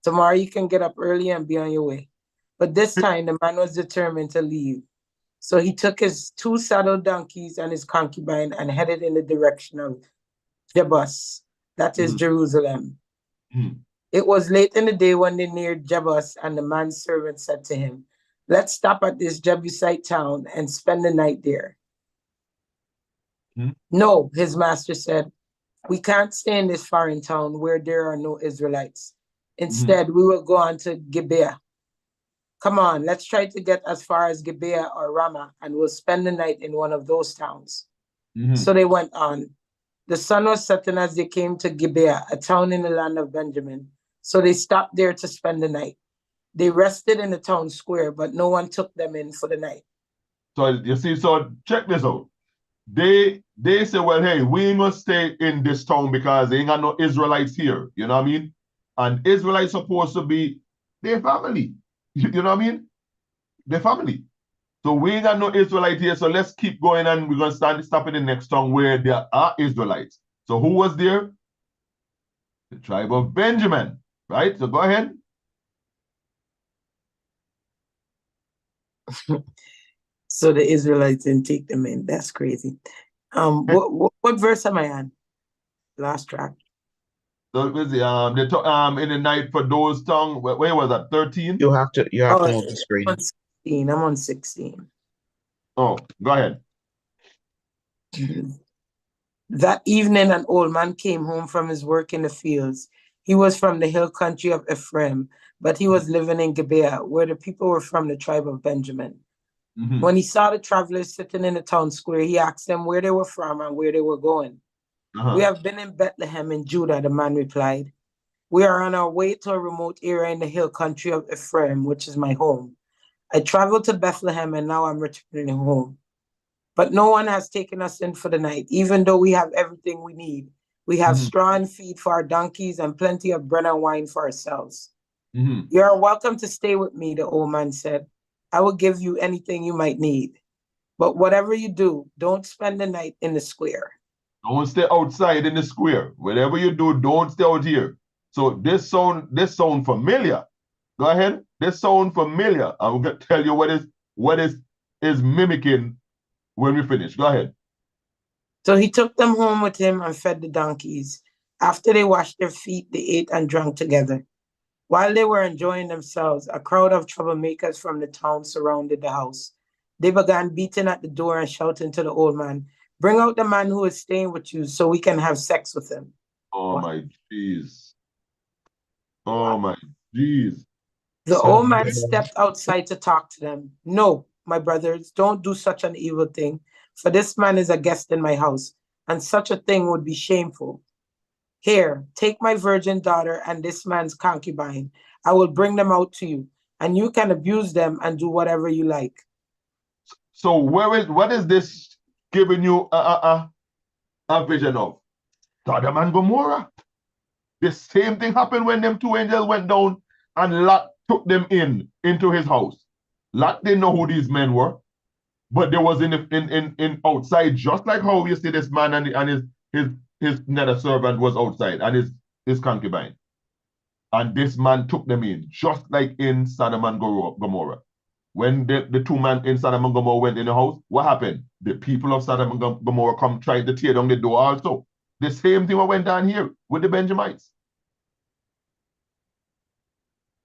Tomorrow you can get up early and be on your way." But this time the man was determined to leave. So he took his 2 saddled donkeys and his concubine and headed in the direction of Jebus, that is Jerusalem. It was late in the day when they neared Jebus, and the man's servant said to him, "Let's stop at this Jebusite town and spend the night there." "No," his master said, "we can't stay in this foreign town where there are no Israelites. Instead, we will go on to Gibeah. Come on, let's try to get as far as Gibeah or Ramah, and we'll spend the night in one of those towns." So they went on. The sun was setting as they came to Gibeah, a town in the land of Benjamin. So they stopped there to spend the night. They rested in the town square, but no one took them in for the night. So you see, so check this out. They say, well, hey, we must stay in this town because they ain't got no Israelites here. You know what I mean? And Israelites supposed to be their family. You know what I mean? Their family. So we ain't got no Israelite here. So let's keep going, and we're gonna stop in the next town where there are Israelites. So who was there? The tribe of Benjamin, right? So go ahead. So the Israelites didn't take them in. That's crazy. What verse am I on? Last track. So in the night for those tongue, where was that? 13? You have to move the screen. I'm on 16. Oh, go ahead. That evening, an old man came home from his work in the fields. He was from the hill country of Ephraim, but he was living in Gibeah, where the people were from the tribe of Benjamin. When he saw the travelers sitting in the town square, he asked them where they were from and where they were going. "We have been in Bethlehem in Judah," the man replied. "We are on our way to a remote area in the hill country of Ephraim, which is my home. I traveled to Bethlehem and now I'm returning home. But no one has taken us in for the night, even though we have everything we need. We have straw and feed for our donkeys and plenty of bread and wine for ourselves." "You are welcome to stay with me," the old man said. "I will give you anything you might need. But whatever you do, don't spend the night in the square." Don't stay outside in the square. Whatever you do, don't stay out here. So this sound familiar. Go ahead. This sound familiar. I'm gonna tell you what is mimicking when we finish. Go ahead. So he took them home with him and fed the donkeys. After they washed their feet, they ate and drank together. While they were enjoying themselves, a crowd of troublemakers from the town surrounded the house. They began beating at the door and shouting to the old man, Bring out the man who is staying with you so we can have sex with him. Oh What? my jeez. Oh my jeez. The Son old of man God. stepped outside to talk to them. No, my brothers, don't do such an evil thing, for this man is a guest in my house, and such a thing would be shameful. Here, take my virgin daughter and this man's concubine. I will bring them out to you, and you can abuse them and do whatever you like. So what is this giving you a vision of? Sodom and Gomorrah. The same thing happened when them two angels went down and Lot took them into his house. Lot didn't know who these men were, but there was in outside, just like how you see this man and his nether servant was outside, and his concubine. And this man took them in, just like in Sodom and Gomorrah. When the two men in Sodom and Gomorrah went in the house, what happened? The people of Sodom and Gomorrah come trying to tear down the door also. The same thing went down here with the Benjamites.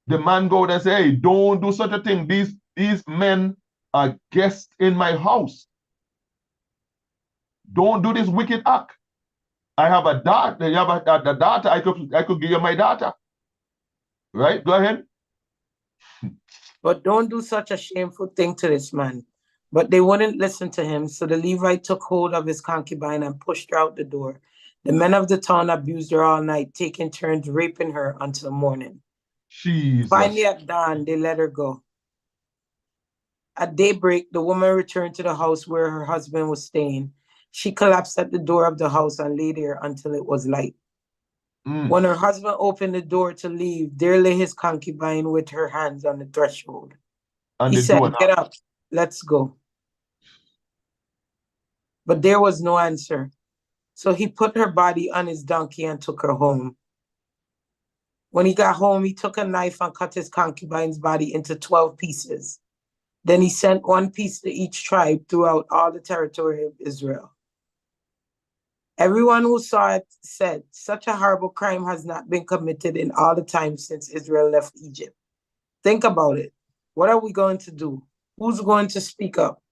The man go there and say, hey, don't do such a thing. These men are guests in my house. Don't do this wicked act. I have a daughter. You have a daughter. I could give you my daughter. Right? Go ahead. But don't do such a shameful thing to this man. But they wouldn't listen to him, so the Levite took hold of his concubine and pushed her out the door. The men of the town abused her all night, taking turns raping her until morning. Jesus. Finally, at dawn, they let her go. At daybreak, the woman returned to the house where her husband was staying. She collapsed at the door of the house and lay there until it was light. When her husband opened the door to leave, there lay his concubine with her hands on the threshold. And he said, get up, let's go. But there was no answer. So he put her body on his donkey and took her home. When he got home, he took a knife and cut his concubine's body into 12 pieces. Then he sent one piece to each tribe throughout all the territory of Israel. Everyone who saw it said, such a horrible crime has not been committed in all the time since Israel left Egypt. Think about it. What are we going to do? Who's going to speak up?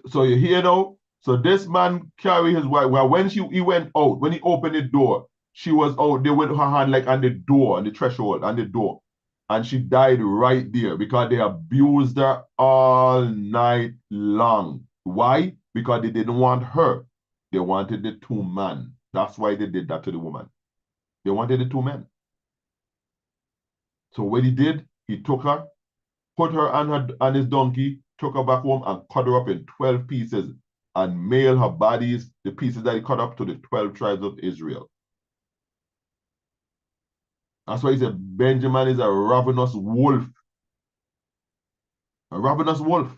So you hear now? So this man carried his wife. Well, when he went out, when he opened the door, she was out. They went her hand like on the door, on the threshold, on the door. And she died right there because they abused her all night long. Why? Because they didn't want her. They wanted the two men. That's why they did that to the woman. They wanted the two men. So what he did, he took her, put her on his donkey, took her back home and cut her up in 12 pieces and mailed her bodies, the pieces that he cut up, to the 12 tribes of Israel. That's why he said Benjamin is a ravenous wolf. A ravenous wolf.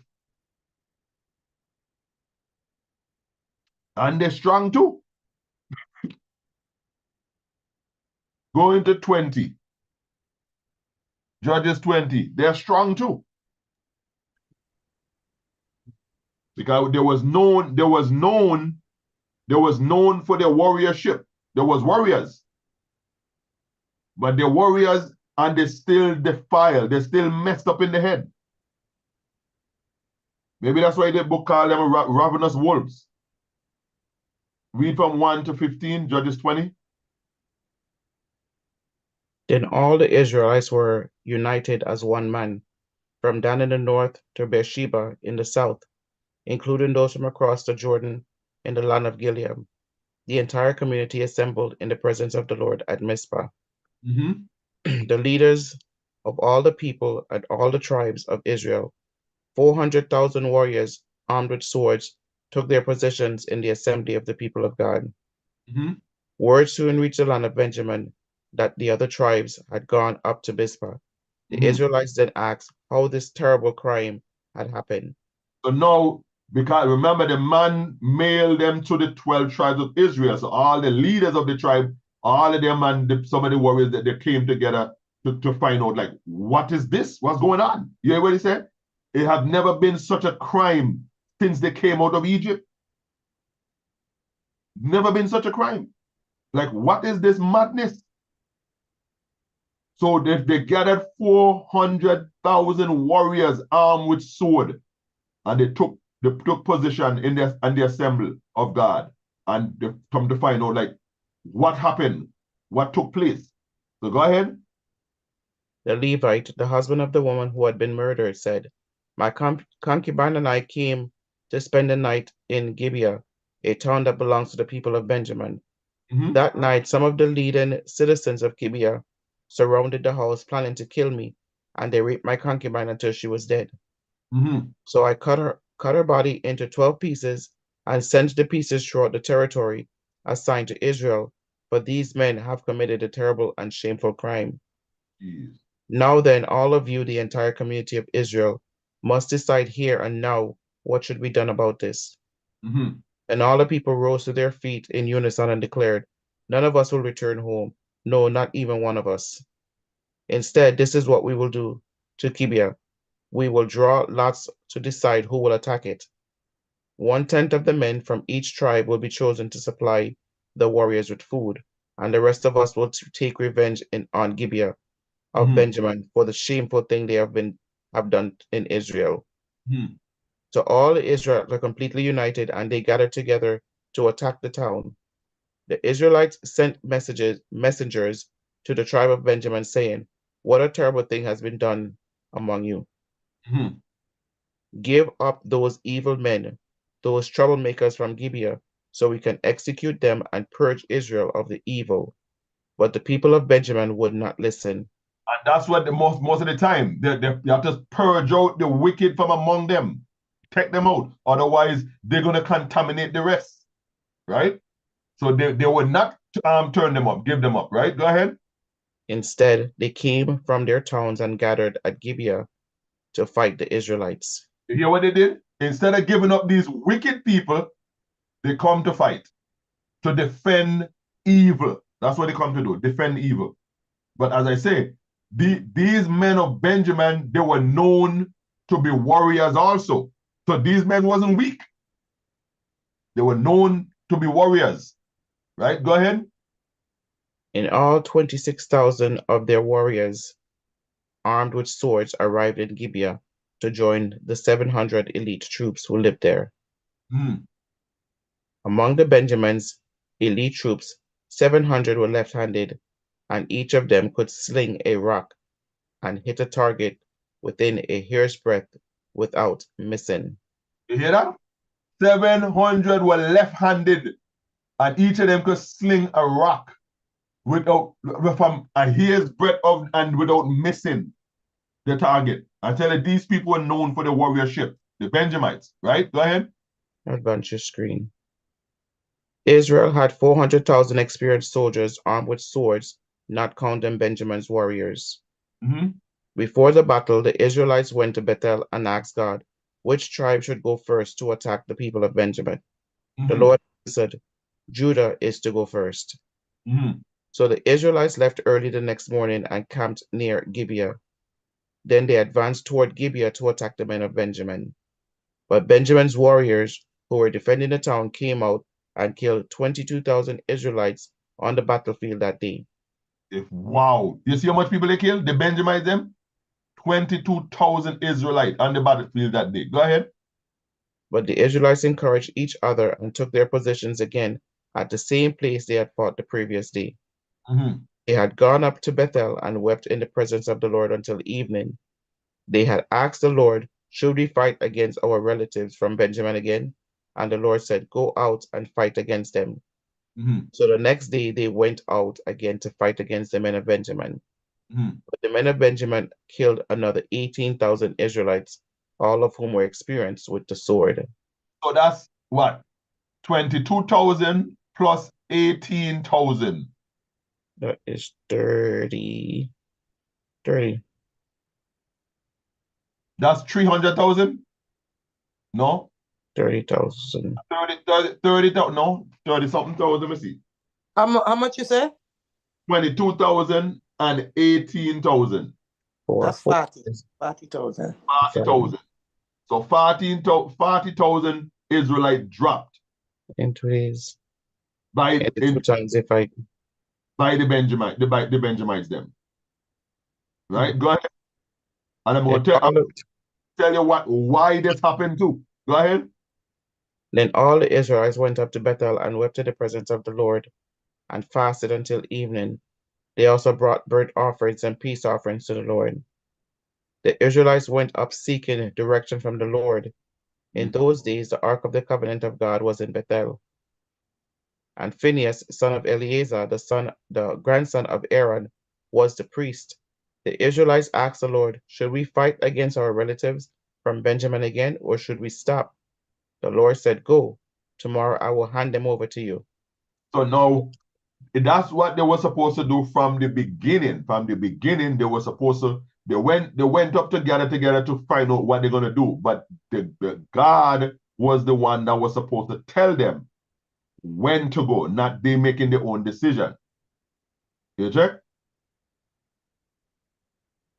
And they're strong too. Go into 20. Judges 20. They're strong too. Because there was known for their warriorship. There was warriors. But they're warriors and they still defile. They're still messed up in the head. Maybe that's why the book called them ravenous wolves. Read from 1 to 15, Judges 20. Then all the Israelites were united as one man, from Dan in the north to Beersheba in the south, including those from across the Jordan in the land of Gilead. The entire community assembled in the presence of the Lord at Mizpah. The leaders of all the people and all the tribes of Israel, 400,000 warriors armed with swords, took their positions in the assembly of the people of God. Word soon reached the land of Benjamin that the other tribes had gone up to Mizpah. The Israelites then asked how this terrible crime had happened. So now, because remember, the man mailed them to the 12 tribes of Israel. So all the leaders of the tribe, all of them and some of the warriors that they came together to find out, like, what is this? What's going on? You hear what he said? It have never been such a crime since they came out of Egypt. Never been such a crime. Like, what is this madness? So they gathered 400,000 warriors armed with sword, and they took they took position in the assembly of God, and they come to find out like what happened, what took place. So go ahead. The Levite, the husband of the woman who had been murdered, said, My concubine and I came to spend the night in Gibeah, a town that belongs to the people of Benjamin. That night, some of the leading citizens of Gibeah surrounded the house, planning to kill me, and they raped my concubine until she was dead. So I cut her body into 12 pieces and sent the pieces throughout the territory assigned to Israel, for these men have committed a terrible and shameful crime. Jeez. Now then, all of you, the entire community of Israel, must decide here and now what should be done about this. And all the people rose to their feet in unison and declared, None of us will return home. No, not even one of us. Instead, this is what we will do to Gibeah. We will draw lots to decide who will attack it. 1/10 of the men from each tribe will be chosen to supply the warriors with food, and the rest of us will take revenge on Gibeah of Benjamin for the shameful thing they have done in Israel. So all Israel are completely united, and they gathered together to attack the town. The Israelites sent messengers to the tribe of Benjamin, saying, What a terrible thing has been done among you. Give up those evil men, those troublemakers from Gibeah, so we can execute them and purge Israel of the evil. But the people of Benjamin would not listen. And that's what most of the time, they have to purge out the wicked from among them. Take them out. Otherwise, they're going to contaminate the rest. Right? So they would not turn them up, give them up. Right? Go ahead. Instead, they came from their towns and gathered at Gibeah to fight the Israelites. You hear what they did? Instead of giving up these wicked people, they come to fight, to defend evil. That's what they come to do, defend evil. But as I say, these men of Benjamin, they were known to be warriors also. So these men wasn't weak. They were known to be warriors. Right? Go ahead. In all, 26,000 of their warriors, armed with swords, arrived in Gibeah to join the 700 elite troops who lived there. Among the Benjamins' elite troops, 700 were left-handed, and each of them could sling a rock and hit a target within a hair's breadth without missing. You hear that? 700 were left-handed, and each of them could sling a rock from a hair's breadth of and without missing the target. I tell you, these people were known for the warriorship, the Benjamites, right? Go ahead. Advance your screen. Israel had 400,000 experienced soldiers armed with swords, not counting Benjamin's warriors. Before the battle, the Israelites went to Bethel and asked God, which tribe should go first to attack the people of Benjamin? The Lord said, Judah is to go first. So the Israelites left early the next morning and camped near Gibeah. Then they advanced toward Gibeah to attack the men of Benjamin. But Benjamin's warriors, who were defending the town, came out and killed 22,000 Israelites on the battlefield that day. Wow. You see how much people they killed? The Benjamites, them? 22,000 Israelites on the battlefield that day. Go ahead. But the Israelites encouraged each other and took their positions again at the same place they had fought the previous day. They had gone up to Bethel and wept in the presence of the Lord until evening. They had asked the Lord, should we fight against our relatives from Benjamin again? And the Lord said, go out and fight against them. So the next day they went out again to fight against the men of Benjamin. But the men of Benjamin killed another 18,000 Israelites, all of whom were experienced with the sword. So that's what? 22,000 plus 18,000. That is 30. That's 300,000? No? 30,000. 30,000, no? 30-something thousand, let me see. How much you say? 22,000 and 18,000. That's 40,000. 40,000. So 40,000 Israelites dropped into his by the Benjamites them. Right? Go ahead. And I'm going to tell you why this happened too. Go ahead. Then all the Israelites went up to Bethel and wept in the presence of the Lord and fasted until evening. They also brought burnt offerings and peace offerings to the Lord. The Israelites went up seeking direction from the Lord. In those days, the ark of the covenant of God was in Bethel. And Phinehas, son of Eleazar, the grandson of Aaron, was the priest. The Israelites asked the Lord, should we fight against our relatives from Benjamin again, or should we stop? The Lord said, go. Tomorrow I will hand them over to you. So now that's what they were supposed to do from the beginning. From the beginning, they were supposed to, they went up together to find out what they're gonna do. But the God was the one that was supposed to tell them when to go, not they making their own decision. You check?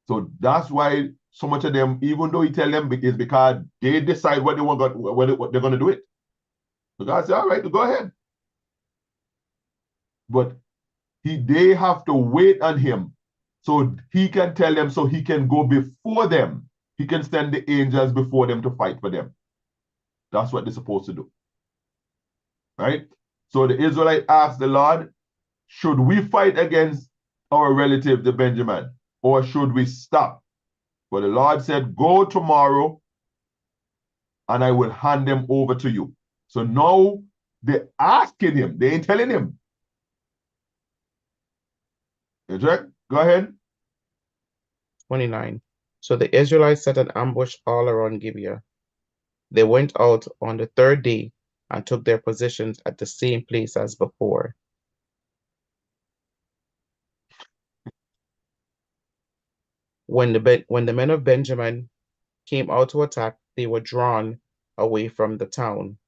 So that's why so much of them, even though he tell them, is because they decide what they want, what they're gonna do it. So God said, all right, go ahead. But they have to wait on him so he can tell them, so he can go before them. He can send the angels before them to fight for them. That's what they're supposed to do. Right? So the Israelite asked the Lord, should we fight against our relative, the Benjamin, or should we stop? But the Lord said, go tomorrow and I will hand them over to you. So now they're asking him, they ain't telling him. You check? Go ahead. 29. So the Israelites set an ambush all around Gibeah. They went out on the third day and took their positions at the same place as before. When the men of Benjamin came out to attack, they were drawn away from the town.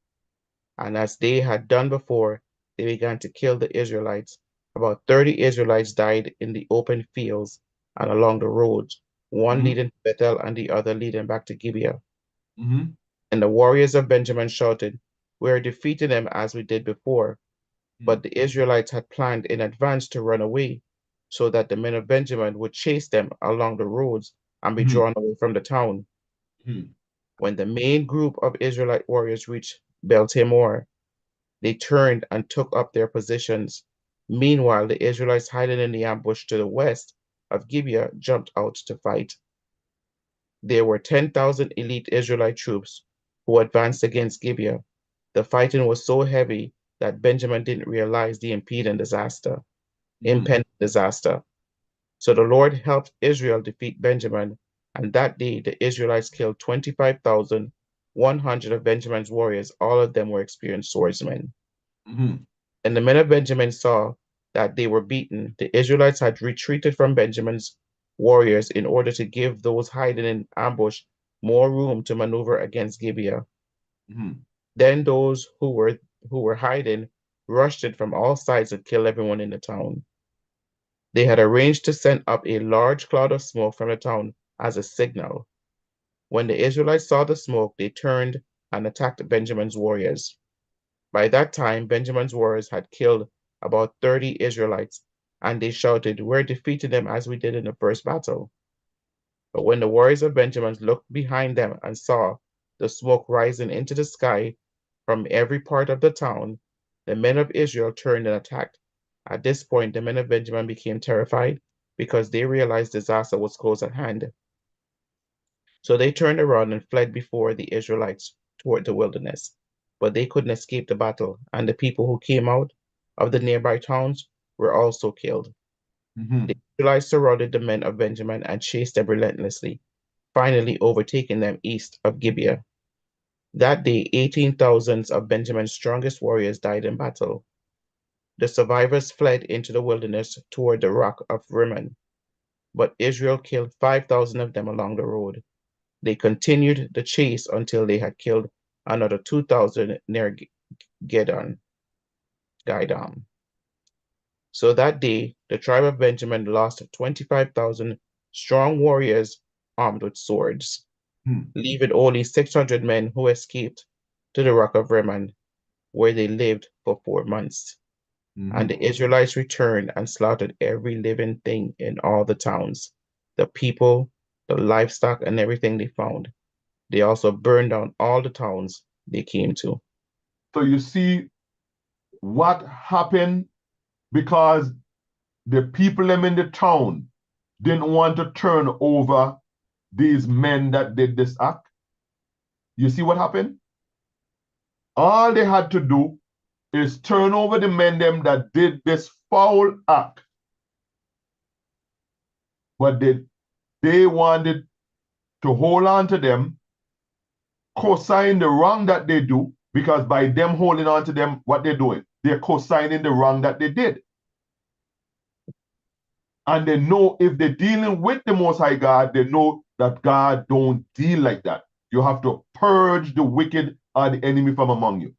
And as they had done before, they began to kill the Israelites. About 30 Israelites died in the open fields and along the roads, one leading to Bethel and the other leading back to Gibeah. And the warriors of Benjamin shouted, we are defeating them as we did before. But the Israelites had planned in advance to run away, so that the men of Benjamin would chase them along the roads and be drawn away from the town. When the main group of Israelite warriors reached Bel-Tamor, they turned and took up their positions. Meanwhile, the Israelites hiding in the ambush to the west of Gibeah jumped out to fight. There were 10,000 elite Israelite troops who advanced against Gibeah. The fighting was so heavy that Benjamin didn't realize the impending disaster. So the Lord helped Israel defeat Benjamin, and that day the Israelites killed 25,100 of Benjamin's warriors. All of them were experienced swordsmen. And the men of Benjamin saw that they were beaten. The Israelites had retreated from Benjamin's warriors in order to give those hiding in ambush more room to maneuver against Gibeah. Then those who were hiding rushed in from all sides and killed everyone in the town. They had arranged to send up a large cloud of smoke from the town as a signal. When the Israelites saw the smoke, they turned and attacked Benjamin's warriors. By that time, Benjamin's warriors had killed about 30 Israelites, and they shouted, we're defeating them as we did in the first battle. But when the warriors of Benjamin looked behind them and saw the smoke rising into the sky from every part of the town, the men of Israel turned and attacked. At this point, the men of Benjamin became terrified because they realized disaster was close at hand. So they turned around and fled before the Israelites toward the wilderness. But they couldn't escape the battle, and the people who came out of the nearby towns were also killed. The Israelites surrounded the men of Benjamin and chased them relentlessly, finally overtaking them east of Gibeah. That day, 18,000 of Benjamin's strongest warriors died in battle. The survivors fled into the wilderness toward the rock of Rimmon, but Israel killed 5,000 of them along the road. They continued the chase until they had killed another 2,000 near Gidom. So that day, the tribe of Benjamin lost 25,000 strong warriors armed with swords, leaving only 600 men who escaped to the rock of Rimmon, where they lived for 4 months. And the Israelites returned and slaughtered every living thing in all the towns, the people, the livestock, and everything they found. They also burned down all the towns they came to. So you see what happened because the people them in the town didn't want to turn over these men that did this act. You see what happened? All they had to do is turn over the men them that did this foul act. But they wanted to hold on to them, co-sign the wrong that they do, because by them holding on to them, what they're doing, they're co-signing the wrong that they did. And they know if they're dealing with the Most High God, they know that God don't deal like that. You have to purge the wicked or the enemy from among you.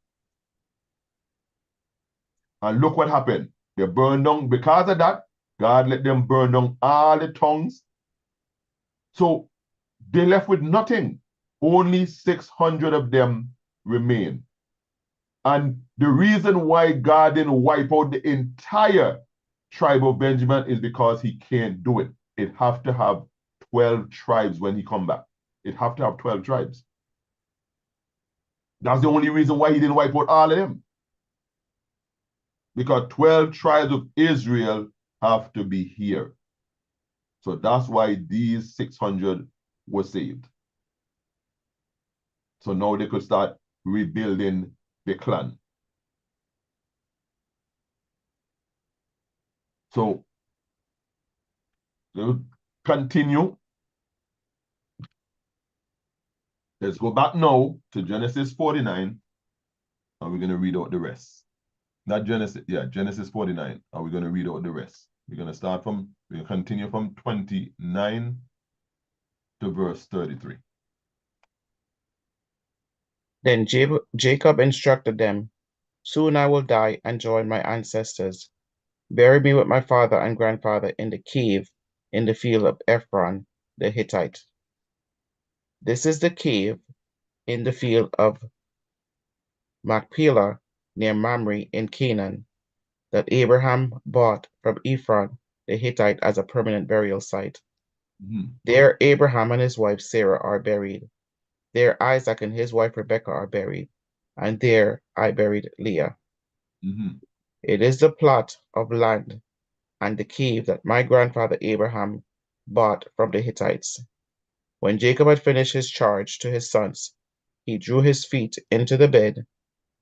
And look what happened. They burned down. Because of that, God let them burn down all the tongues. So they left with nothing. Only 600 of them remain. And the reason why God didn't wipe out the entire tribe of Benjamin is because he can't do it. It have to have 12 tribes when he come back. It have to have 12 tribes. That's the only reason why he didn't wipe out all of them. Because 12 tribes of Israel have to be here. So that's why these 600 were saved. So now they could start rebuilding the clan. So we'll continue. Let's go back now to Genesis 49, and we're going to read out the rest. Not Genesis, yeah, Genesis 49, and we're going to read out the rest. We're going to continue from 29 to verse 33. Then Jacob instructed them, "Soon I will die and join my ancestors. Bury me with my father and grandfather in the cave in the field of Ephron the Hittite. This is the cave in the field of Machpelah near Mamre in Canaan that Abraham bought from Ephron the Hittite as a permanent burial site. There Abraham and his wife Sarah are buried. There Isaac and his wife Rebekah are buried. And there I buried Leah. It is the plot of land and the cave that my grandfather Abraham bought from the Hittites. When Jacob had finished his charge to his sons, he drew his feet into the bed,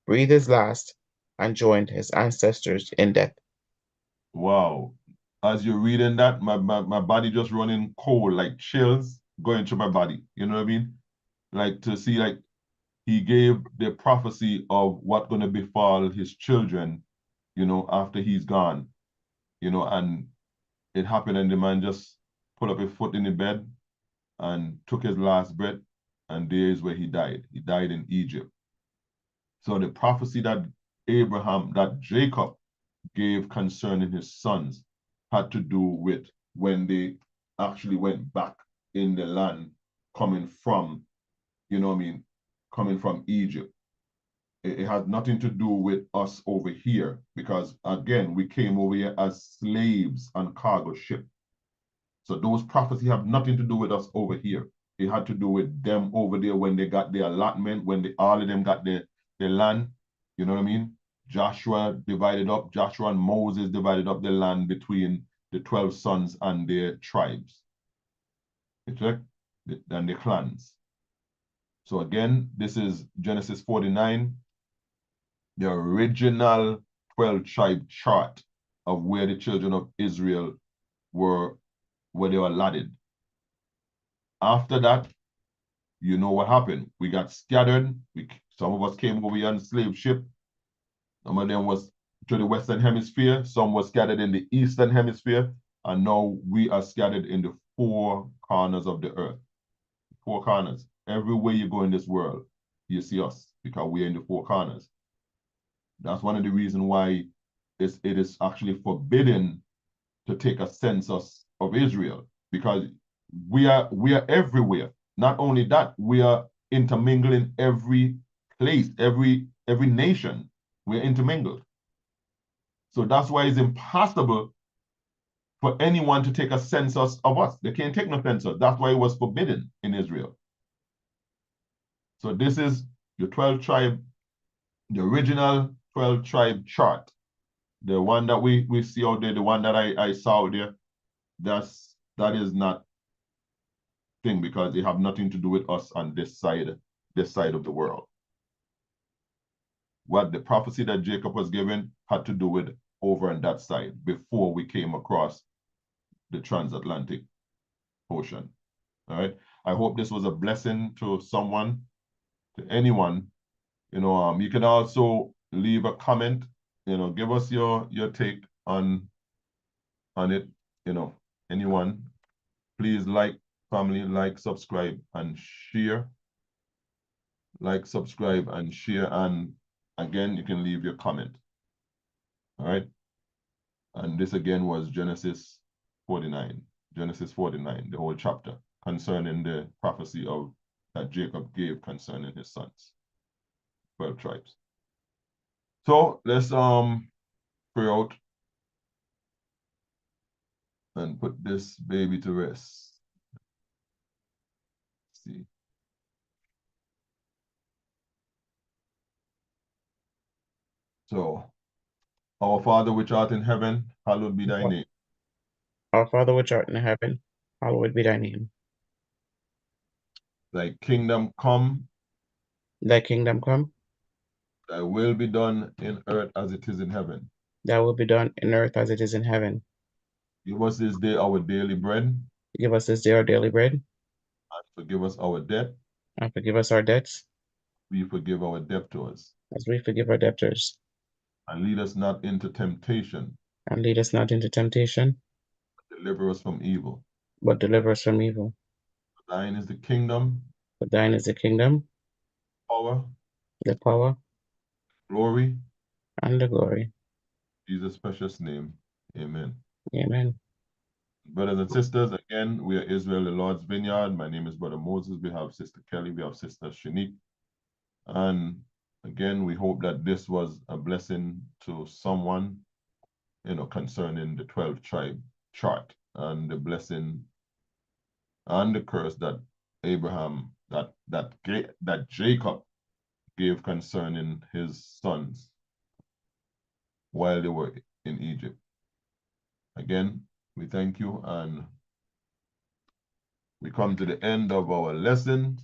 breathed his last, and joined his ancestors in death." Wow. As you're reading that, my body just running cold, like chills going through my body. You know what I mean? Like to see, like, he gave the prophecy of what's going to befall his children, you know, after he's gone, you know, and it happened, and the man just put up his foot in the bed and took his last breath, and there is where he died. He died in Egypt. So the prophecy that Jacob gave concerning his sons had to do with when they actually went back in the land coming from, you know what I mean, coming from Egypt. It had nothing to do with us over here, because again, we came over here as slaves on cargo ship. So those prophecies have nothing to do with us over here. It had to do with them over there when they got their allotment, when all of them got their land. You know what I mean? Joshua and Moses divided up the land between the 12 sons and their tribes. And their clans. So again, this is Genesis 49, the original 12-tribe chart of where the children of Israel were, where they were allotted. After that, you know what happened. We got scattered. Some of us came over here on the slave ship. Some of them was to the Western Hemisphere. Some were scattered in the Eastern Hemisphere. And now we are scattered in the 4 corners of the earth. 4 corners. Everywhere you go in this world, you see us, because we're in the 4 corners. That's one of the reasons why it is actually forbidden to take a census of Israel, because we are everywhere. Not only that, we are intermingling every place, every nation. We're intermingled. So that's why it's impossible for anyone to take a census of us. They can't take no census. That's why it was forbidden in Israel. So this is your 12 tribe the original 12 tribe chart, the one that we see out there, the one that I saw out there, that is not thing, because they have nothing to do with us on this side of the world. What the prophecy that Jacob was given had to do with over on that side before we came across the transatlantic ocean. All right. I hope this was a blessing to someone, to anyone. You know, you can also leave a comment, you know, give us your take on it, you know, anyone. Please like, family, like, subscribe, and share. Like, subscribe, and share. And again, you can leave your comment. All right. And this again was Genesis 49. Genesis 49, the whole chapter, concerning the prophecy of that Jacob gave concerning his sons, 12 tribes. So let's pray out and put this baby to rest. Let's see. So, our Father which art in heaven, hallowed be thy name. Our Father which art in heaven, hallowed be thy name. Thy kingdom come, Thy kingdom come, thy will be done in earth as it is in heaven. thy will be done in earth as it is in heaven. Give us this day our daily bread, Give us this day our daily bread, and forgive us our debt, and forgive us our debts, we forgive our debtors. as we forgive our debtors. And lead us not into temptation, And lead us not into temptation, deliver us from evil. but deliver us from evil. For thine is the kingdom, For thine is the kingdom, power, the power, glory, and the glory. in Jesus' precious name. Amen. Amen. Brothers and sisters, again, we are Israel, the Lord's Vineyard. My name is Brother Moses. We have Sister Kelly. We have Sister Shanique. And again, we hope that this was a blessing to someone, you know, concerning the 12 tribe chart and the blessing and the curse that Abraham, that Jacob gave concerning his sons while they were in Egypt. Again, we thank you, and we come to the end of our lesson,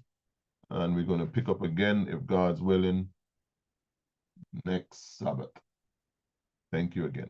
and we're going to pick up again, if God's willing, next Sabbath. Thank you again.